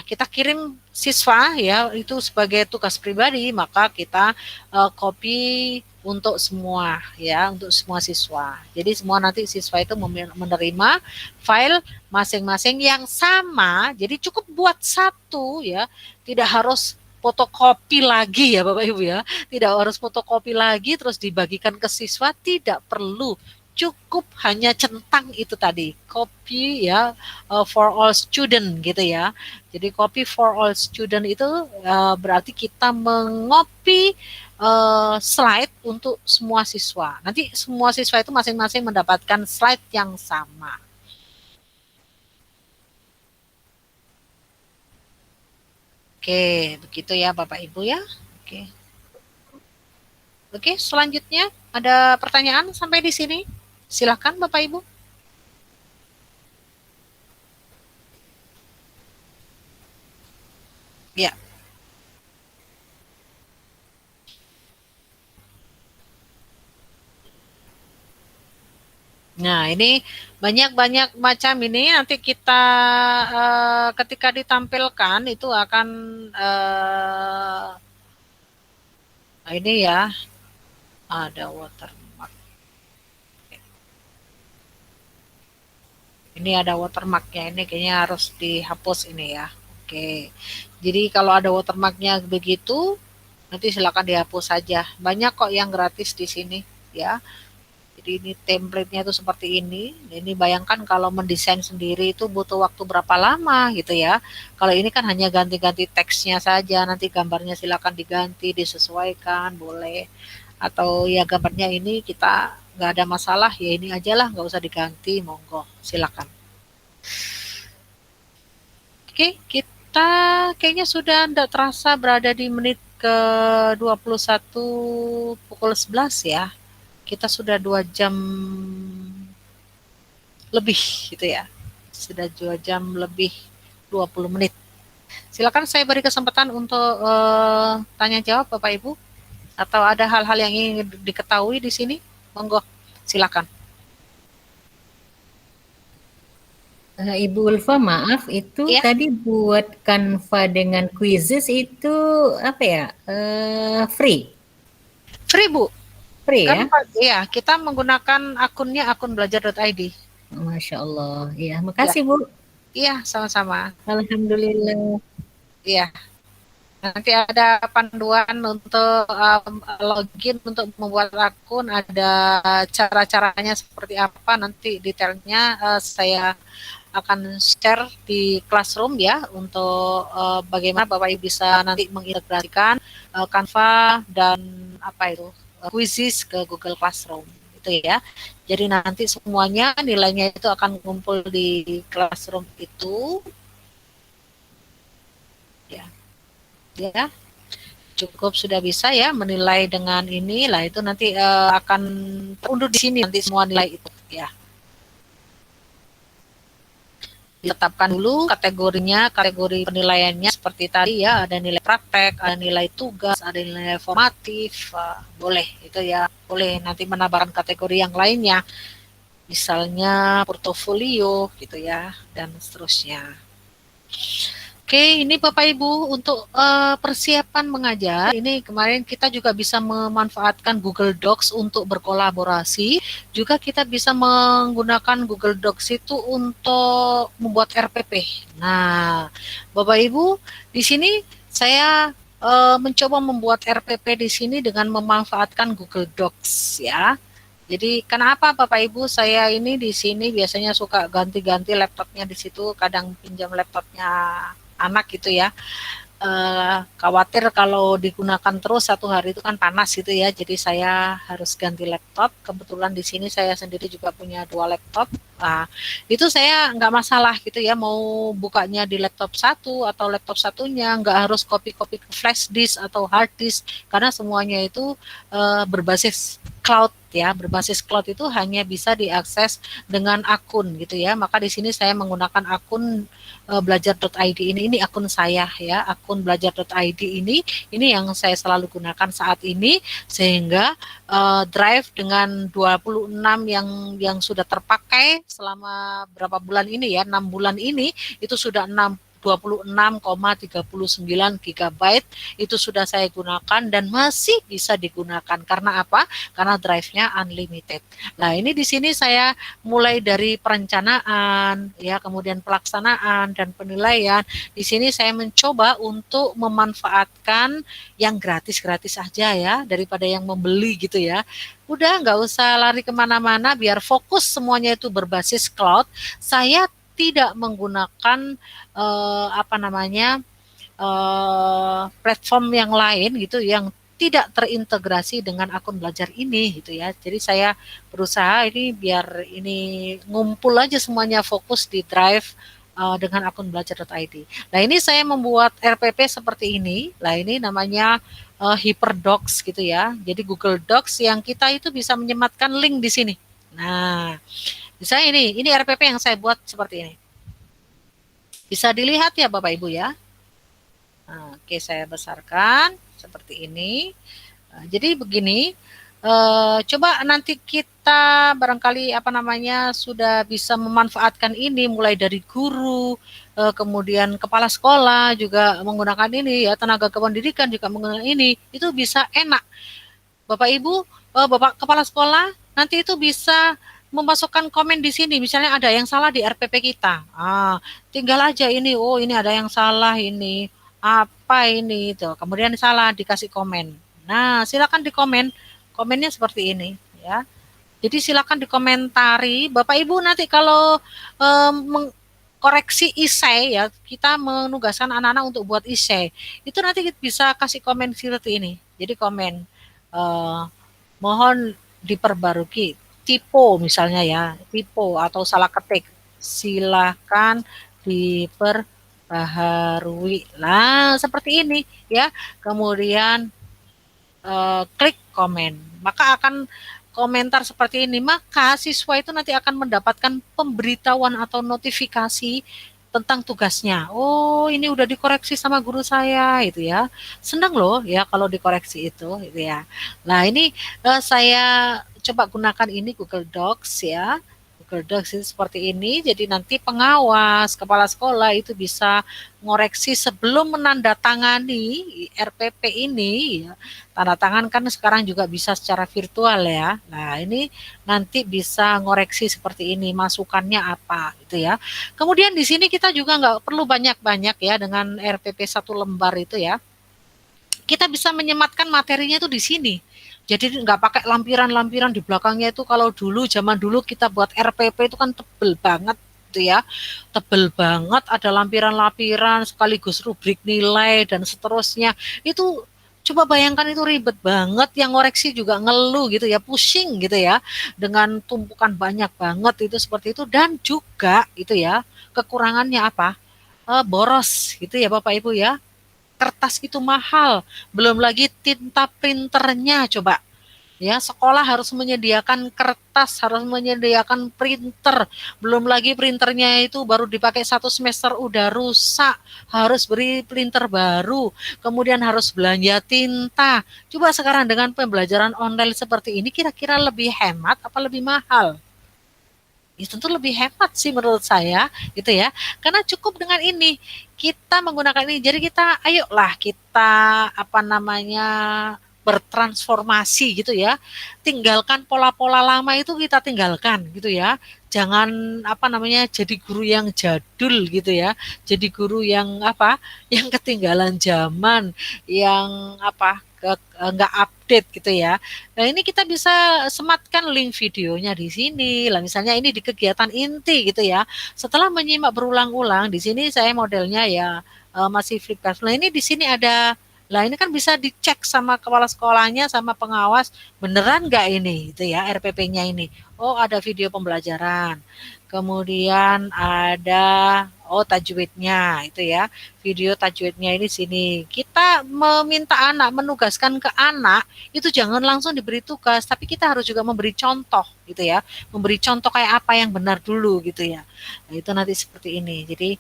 kita kirim siswa ya itu sebagai tugas pribadi, maka kita copy untuk semua ya, untuk semua siswa. Jadi semua nanti siswa itu menerima file masing-masing yang sama. Jadi cukup buat satu ya, tidak harus fotokopi lagi ya Bapak Ibu ya. Tidak harus fotokopi lagi terus dibagikan ke siswa, tidak perlu. Cukup hanya centang itu tadi, copy ya, for all student gitu ya. Jadi copy for all student itu berarti kita mengopi slide untuk semua siswa. Nanti semua siswa itu masing-masing mendapatkan slide yang sama. Oke, begitu ya Bapak Ibu ya. Oke, selanjutnya ada pertanyaan sampai di sini? Silakan Bapak Ibu. Ya. Nah, ini banyak-banyak macam ini nanti kita ketika ditampilkan itu akan ini ya, ada watermark. Ini ada watermarknya, ini kayaknya harus dihapus ini ya. Oke. Jadi kalau ada watermarknya begitu, nanti silakan dihapus saja. Banyak kok yang gratis di sini, ya. Jadi ini template-nya itu seperti ini. Ini bayangkan kalau mendesain sendiri itu butuh waktu berapa lama gitu ya. Kalau ini kan hanya ganti-ganti teksnya saja, nanti gambarnya silakan diganti, disesuaikan, boleh. Atau ya gambarnya ini kita nggak ada masalah, ya ini aja lah, nggak usah diganti, monggo, silakan. Oke, kita kayaknya sudah tidak terasa berada di menit ke 21 pukul 11 ya. Kita sudah 2 jam lebih gitu ya. Sudah 2 jam lebih 20 menit. Silakan saya beri kesempatan untuk tanya jawab Bapak Ibu. Atau ada hal-hal yang ingin diketahui di sini? Monggo, silakan. Ibu Ulfa, maaf, itu Ya. tadi buat Canva dengan quizzes itu apa ya? Free. Free Bu. Free ya? Kan iya, kita menggunakan akunnya akun belajar.id. Masya Allah. Iya, makasih Bu. Iya, sama-sama. Alhamdulillah. Iya. Nanti ada panduan untuk login untuk membuat akun, ada cara-caranya seperti apa, nanti detailnya saya akan share di Classroom ya, untuk bagaimana Bapak Ibu bisa nanti mengintegrasikan Canva dan Quizzes ke Google Classroom itu ya. Jadi nanti semuanya nilainya itu akan kumpul di Classroom itu. Ya, cukup sudah bisa ya menilai dengan ini lah, itu nanti akan terundur di sini nanti semua nilai itu ya. Ditetapkan dulu kategorinya, kategori penilaiannya seperti tadi ya, ada nilai praktek, ada nilai tugas, ada nilai formatif, boleh itu ya, boleh nanti menambahkan kategori yang lainnya, misalnya portofolio gitu ya, dan seterusnya. Oke, ini Bapak Ibu untuk persiapan mengajar, ini kemarin kita juga bisa memanfaatkan Google Docs untuk berkolaborasi, juga kita bisa menggunakan Google Docs itu untuk membuat RPP. Nah, Bapak Ibu, di sini saya mencoba membuat RPP di sini dengan memanfaatkan Google Docs ya. Jadi kenapa Bapak Ibu saya ini di sini biasanya suka ganti-ganti laptopnya di situ, kadang pinjam laptopnya anak gitu ya, khawatir kalau digunakan terus satu hari itu kan panas gitu ya, jadi saya harus ganti laptop. Kebetulan di sini saya sendiri juga punya 2 laptop. Nah, itu saya nggak masalah gitu ya, mau bukanya di laptop satu atau laptop satunya, nggak harus copy-copy ke flash disk atau hard disk, karena semuanya itu berbasis cloud ya, berbasis cloud itu hanya bisa diakses dengan akun gitu ya. Maka di sini saya menggunakan akun belajar.id ini akun saya ya, akun belajar.id ini yang saya selalu gunakan saat ini, sehingga drive dengan 26 yang sudah terpakai selama berapa bulan ini ya, 6 bulan ini itu sudah 26,39 GB itu sudah saya gunakan dan masih bisa digunakan. Karena apa? Karena drive-nya unlimited. Nah, ini di sini saya mulai dari perencanaan ya, kemudian pelaksanaan dan penilaian. Di sini saya mencoba untuk memanfaatkan yang gratis-gratis aja ya, daripada yang membeli gitu ya. Udah nggak usah lari kemana-mana, biar fokus semuanya itu berbasis cloud. Saya tidak menggunakan platform yang lain gitu yang tidak terintegrasi dengan akun belajar ini gitu ya. Jadi saya berusaha ini biar ini ngumpul aja semuanya, fokus di drive dengan akun belajar.id. Nah, ini saya membuat RPP seperti ini. Nah, ini namanya HyperDocs gitu ya. Jadi Google Docs yang kita itu bisa menyematkan link di sini. Nah, misalnya ini RPP yang saya buat seperti ini. Bisa dilihat ya Bapak Ibu ya. Nah, oke, saya besarkan seperti ini. Jadi begini, coba nanti kita barangkali sudah bisa memanfaatkan ini, mulai dari guru, kemudian kepala sekolah juga menggunakan ini ya, tenaga kependidikan juga menggunakan ini, itu bisa enak. Bapak Ibu, Bapak kepala sekolah nanti itu bisa memasukkan komen di sini, misalnya ada yang salah di RPP kita. Tinggal aja ini, oh ini ada yang salah ini, apa ini itu. Kemudian salah dikasih komen. Nah, silakan di komen. Komennya seperti ini, ya. Jadi silakan dikomentari. Bapak Ibu nanti kalau koreksi isai ya, kita menugaskan anak-anak untuk buat isai. Itu nanti kita bisa kasih komen seperti ini. Jadi komen mohon diperbarui typo misalnya ya, typo atau salah ketik. Silakan diperbaharui. Nah, seperti ini ya. Kemudian klik komen. Maka akan komentar seperti ini, maka siswa itu nanti akan mendapatkan pemberitahuan atau notifikasi tentang tugasnya. Oh, ini udah dikoreksi sama guru saya, itu ya. Senang loh ya kalau dikoreksi itu, gitu ya. Nah, ini saya coba gunakan ini Google Docs ya. Google Docs itu seperti ini, jadi nanti pengawas, kepala sekolah itu bisa ngoreksi sebelum menandatangani RPP ini. Ya. Tanda tangan kan sekarang juga bisa secara virtual ya. Nah ini nanti bisa ngoreksi seperti ini, masukannya apa gitu ya. Kemudian di sini kita juga nggak perlu banyak-banyak ya dengan RPP 1 lembar itu ya. Kita bisa menyematkan materinya itu di sini. Jadi nggak pakai lampiran-lampiran di belakangnya itu. Kalau dulu zaman dulu kita buat RPP itu kan tebel banget gitu ya, tebel banget, ada lampiran-lampiran sekaligus rubrik nilai dan seterusnya. Itu coba bayangkan itu ribet banget, yang ngoreksi juga ngeluh gitu ya, pusing gitu ya, dengan tumpukan banyak banget itu seperti itu. Dan juga itu ya kekurangannya apa? Boros gitu ya Bapak Ibu ya. Kertas itu mahal, belum lagi tinta printernya coba. Ya, sekolah harus menyediakan kertas, harus menyediakan printer. Belum lagi printernya itu baru dipakai 1 semester udah rusak, harus beri printer baru. Kemudian harus belanja tinta. Coba sekarang dengan pembelajaran online seperti ini, kira-kira lebih hemat apa lebih mahal? Ya tentu lebih hemat sih menurut saya gitu ya, karena cukup dengan ini kita menggunakan ini. Jadi kita ayolah kita apa namanya bertransformasi gitu ya, tinggalkan pola-pola lama itu, kita tinggalkan gitu ya, jangan apa namanya jadi guru yang jadul gitu ya, jadi guru yang apa, yang ketinggalan zaman, yang apa nggak update gitu ya. Nah ini kita bisa sematkan link videonya di sini. Lah misalnya ini di kegiatan inti gitu ya. Setelah menyimak berulang-ulang, di sini saya modelnya ya masih flip class. Nah ini di sini ada. Lah ini kan bisa dicek sama kepala sekolahnya, sama pengawas, beneran nggak ini gitu ya RPP-nya ini. Oh ada video pembelajaran. Kemudian ada tajwidnya itu ya. Video tajwidnya ini sini. Kita meminta anak, menugaskan ke anak, itu jangan langsung diberi tugas, tapi kita harus juga memberi contoh gitu ya. Memberi contoh kayak apa yang benar dulu gitu ya. Nah, itu nanti seperti ini. Jadi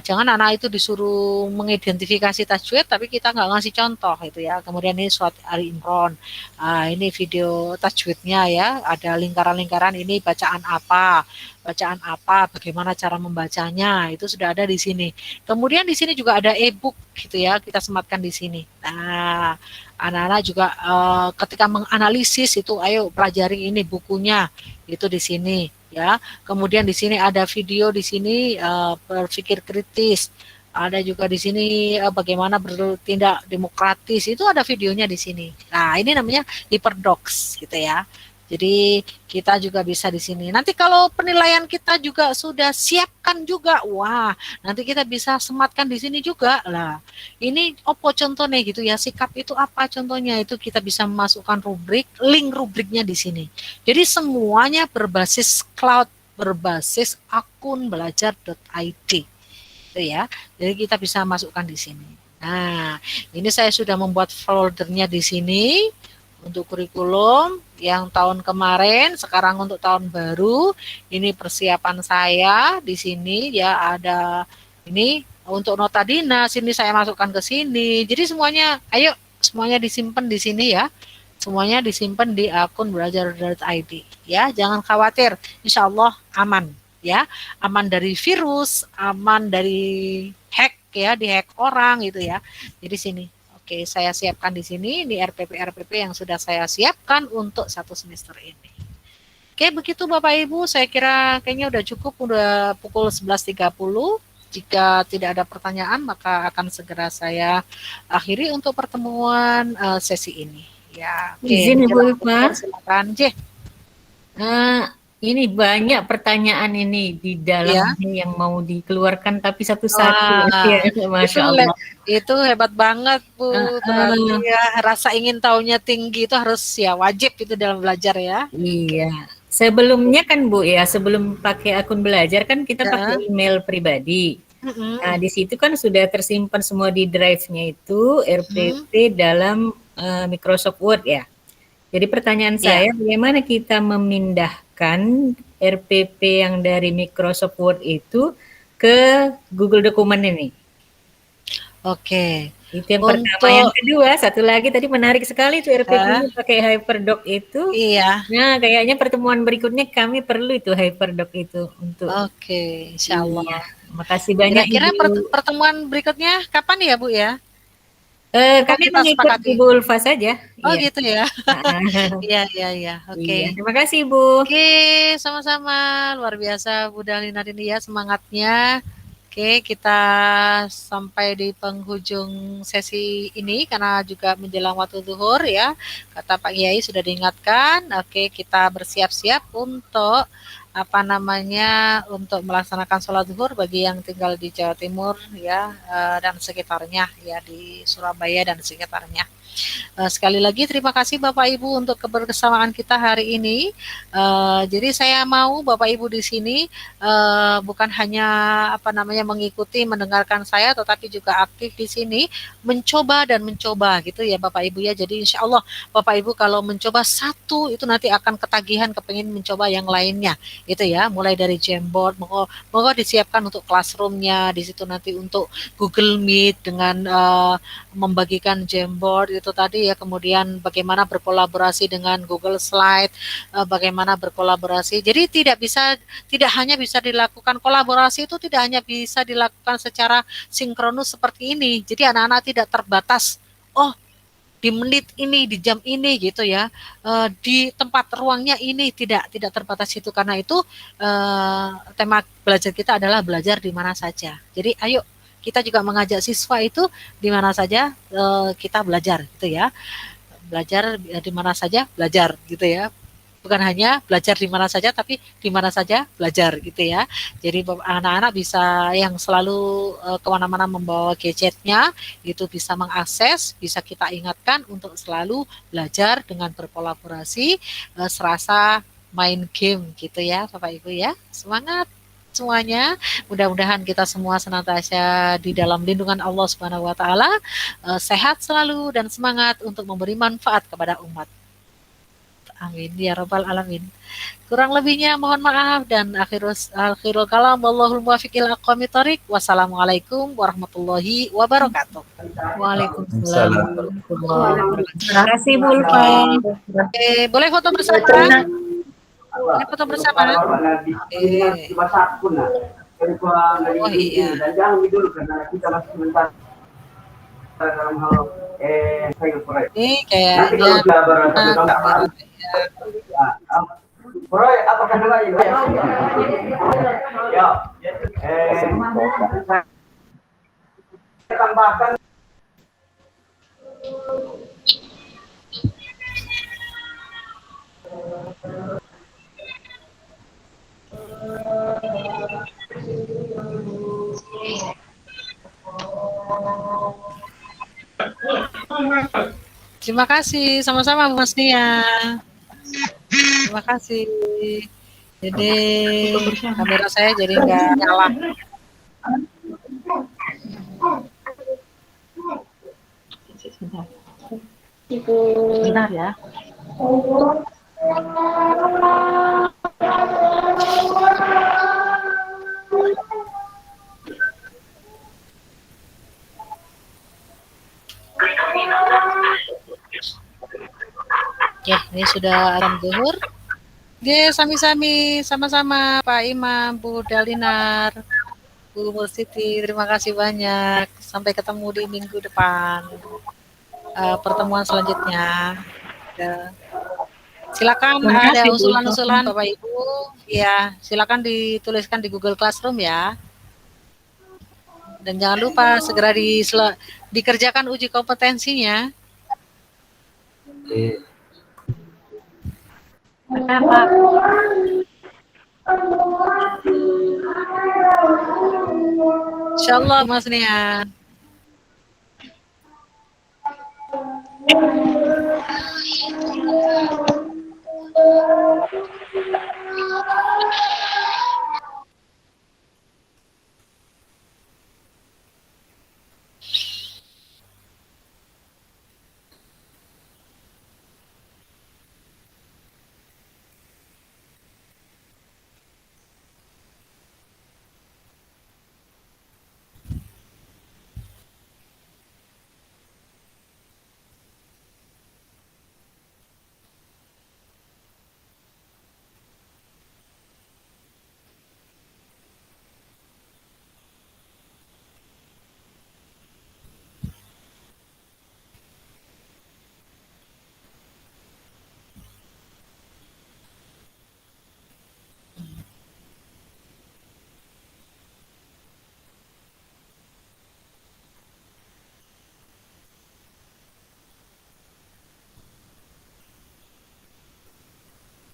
jangan anak itu disuruh mengidentifikasi tajwid tapi kita nggak ngasih contoh gitu ya. Kemudian ini surat Ali Imran. Ini video tajwidnya ya. Ada lingkaran-lingkaran, ini bacaan apa, bagaimana cara membacanya, itu sudah ada di sini. Kemudian di sini juga ada e-book gitu ya, kita sematkan di sini. Nah, anak-anak juga ketika menganalisis itu, ayo pelajari ini bukunya, itu di sini ya. Kemudian di sini ada video di sini berpikir kritis. Ada juga di sini bagaimana bertindak demokratis, itu ada videonya di sini. Nah, ini namanya HyperDocs gitu ya. Jadi kita juga bisa di sini. Nanti kalau penilaian kita juga sudah siapkan juga, wah, nanti kita bisa sematkan di sini juga lah. Ini opo contohnya gitu ya, sikap itu apa contohnya, itu kita bisa memasukkan rubrik, link rubriknya di sini. Jadi semuanya berbasis cloud, berbasis akun belajar.id, itu ya. Jadi kita bisa masukkan di sini. Nah, ini saya sudah membuat foldernya di sini. Untuk kurikulum yang tahun kemarin, sekarang untuk tahun baru, ini persiapan saya di sini ya, ada ini untuk nota dinas, ini saya masukkan ke sini. Jadi semuanya, ayo semuanya disimpan di sini ya, semuanya disimpan di akun belajar.id ya, jangan khawatir, insya Allah aman ya, aman dari virus, aman dari hack ya, dihack orang gitu ya. Jadi sini. Oke, saya siapkan di sini, ini RPP yang sudah saya siapkan untuk 1 semester ini. Oke, begitu Bapak Ibu, saya kira kayaknya udah cukup, udah pukul 11.30. Jika tidak ada pertanyaan, maka akan segera saya akhiri untuk pertemuan sesi ini. Ya, oke. Izin Ibu Eva. Silakan, J. Ini banyak pertanyaan ini di dalamnya yang mau dikeluarkan, tapi satu-satu. Ya, Masya Allah. Itu hebat banget, Bu. Berarti ya, rasa ingin tahunya tinggi itu harus ya wajib itu dalam belajar ya. Iya. Sebelumnya kan Bu ya, sebelum pakai akun belajar kan kita pakai email pribadi. Nah, di situ kan sudah tersimpan semua di drive-nya itu RPP dalam Microsoft Word ya. Jadi pertanyaan saya, bagaimana kita memindahkan RPP yang dari Microsoft Word itu ke Google Dokumen ini? Oke. Itu yang pertama. Yang kedua, satu lagi tadi menarik sekali tuh RPP-nya pakai Hyperdoc itu. Iya. Nah, kayaknya pertemuan berikutnya kami perlu itu Hyperdoc itu untuk. Oke, insya Allah. Iya. Makasih banyak. Kira-kira pertemuan berikutnya kapan ya Bu ya? Kami mengikut Ibu Ulfa saja. Oh iya. Gitu ya. Iya. Oke. Iya, terima kasih Bu. Oke, sama-sama. Luar biasa Bu Dalina ini ya semangatnya. Oke, kita sampai di penghujung sesi ini karena juga menjelang waktu zuhur ya. Kata Pak Kiai sudah diingatkan. Oke, kita bersiap-siap untuk untuk melaksanakan sholat zuhur bagi yang tinggal di Jawa Timur ya dan sekitarnya ya, di Surabaya dan sekitarnya. Sekali lagi terima kasih Bapak Ibu untuk kebersamaan kita hari ini. Jadi saya mau Bapak Ibu di sini bukan hanya mengikuti, mendengarkan saya, tetapi juga aktif di sini, mencoba gitu ya Bapak Ibu ya. Jadi insya Allah Bapak Ibu kalau mencoba satu itu nanti akan ketagihan kepingin mencoba yang lainnya gitu ya. Mulai dari Jamboard, moga disiapkan untuk classroomnya di situ nanti untuk Google Meet dengan membagikan Jamboard itu tadi ya, kemudian bagaimana berkolaborasi dengan Google Slide, bagaimana berkolaborasi. Jadi tidak hanya bisa dilakukan kolaborasi itu tidak hanya bisa dilakukan secara sinkronus seperti ini. Jadi anak-anak tidak terbatas di menit ini, di jam ini gitu ya, di tempat ruangnya ini tidak terbatas itu. Karena itu tema belajar kita adalah belajar di mana saja. Jadi ayo kita juga mengajak siswa itu di mana saja kita belajar gitu ya. Belajar di mana saja belajar gitu ya. Bukan hanya belajar di mana saja, tapi di mana saja belajar gitu ya. Jadi anak-anak bisa yang selalu kemana-mana membawa gadgetnya, itu bisa mengakses, bisa kita ingatkan untuk selalu belajar dengan berkolaborasi, serasa main game gitu ya Bapak Ibu ya. Semangat semuanya, mudah-mudahan kita semua senantiasa di dalam lindungan Allah Subhanahu wa taala, sehat selalu dan semangat untuk memberi manfaat kepada umat. Amin ya rabbal alamin. Kurang lebihnya mohon maaf dan akhirul kalam wallahul muwaffiq ila aqwamit thoriq. Wassalamualaikum warahmatullahi wabarakatuh. Waalaikumsalam warahmatullahi wabarakatuh. Terima kasih Bu Ulfa. Boleh foto bersama? Boleh foto bersama? Oh iya. Ini kayaknya Roy, apakah nama ini? Ya. Tambahkan. Terima kasih, sama-sama Bu Masnia. Terima kasih. Jadi kamera saya jadi nggak nyala. Bentar ya. Ya, ini sudah azan zuhur. Oke, sami-sami, sama-sama Pak Imam, Bu Dalinar, Bu Siti, terima kasih banyak. Sampai ketemu di minggu depan. Pertemuan selanjutnya. Ya. Silakan Terima ada kasih, Bu. usulan-usulan Bapak Ibu, ya silakan dituliskan di Google Classroom ya. Dan jangan lupa segera dikerjakan uji kompetensinya. Insyaallah Mas Nia.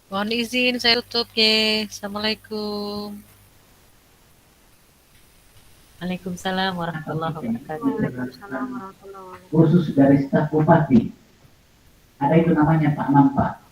Mohon izin saya tutup ya. Assalamualaikum. Waalaikumsalam warahmatullahi wabarakatuh. Khusus dari staf bupati. Ada itu namanya Pak Nampak.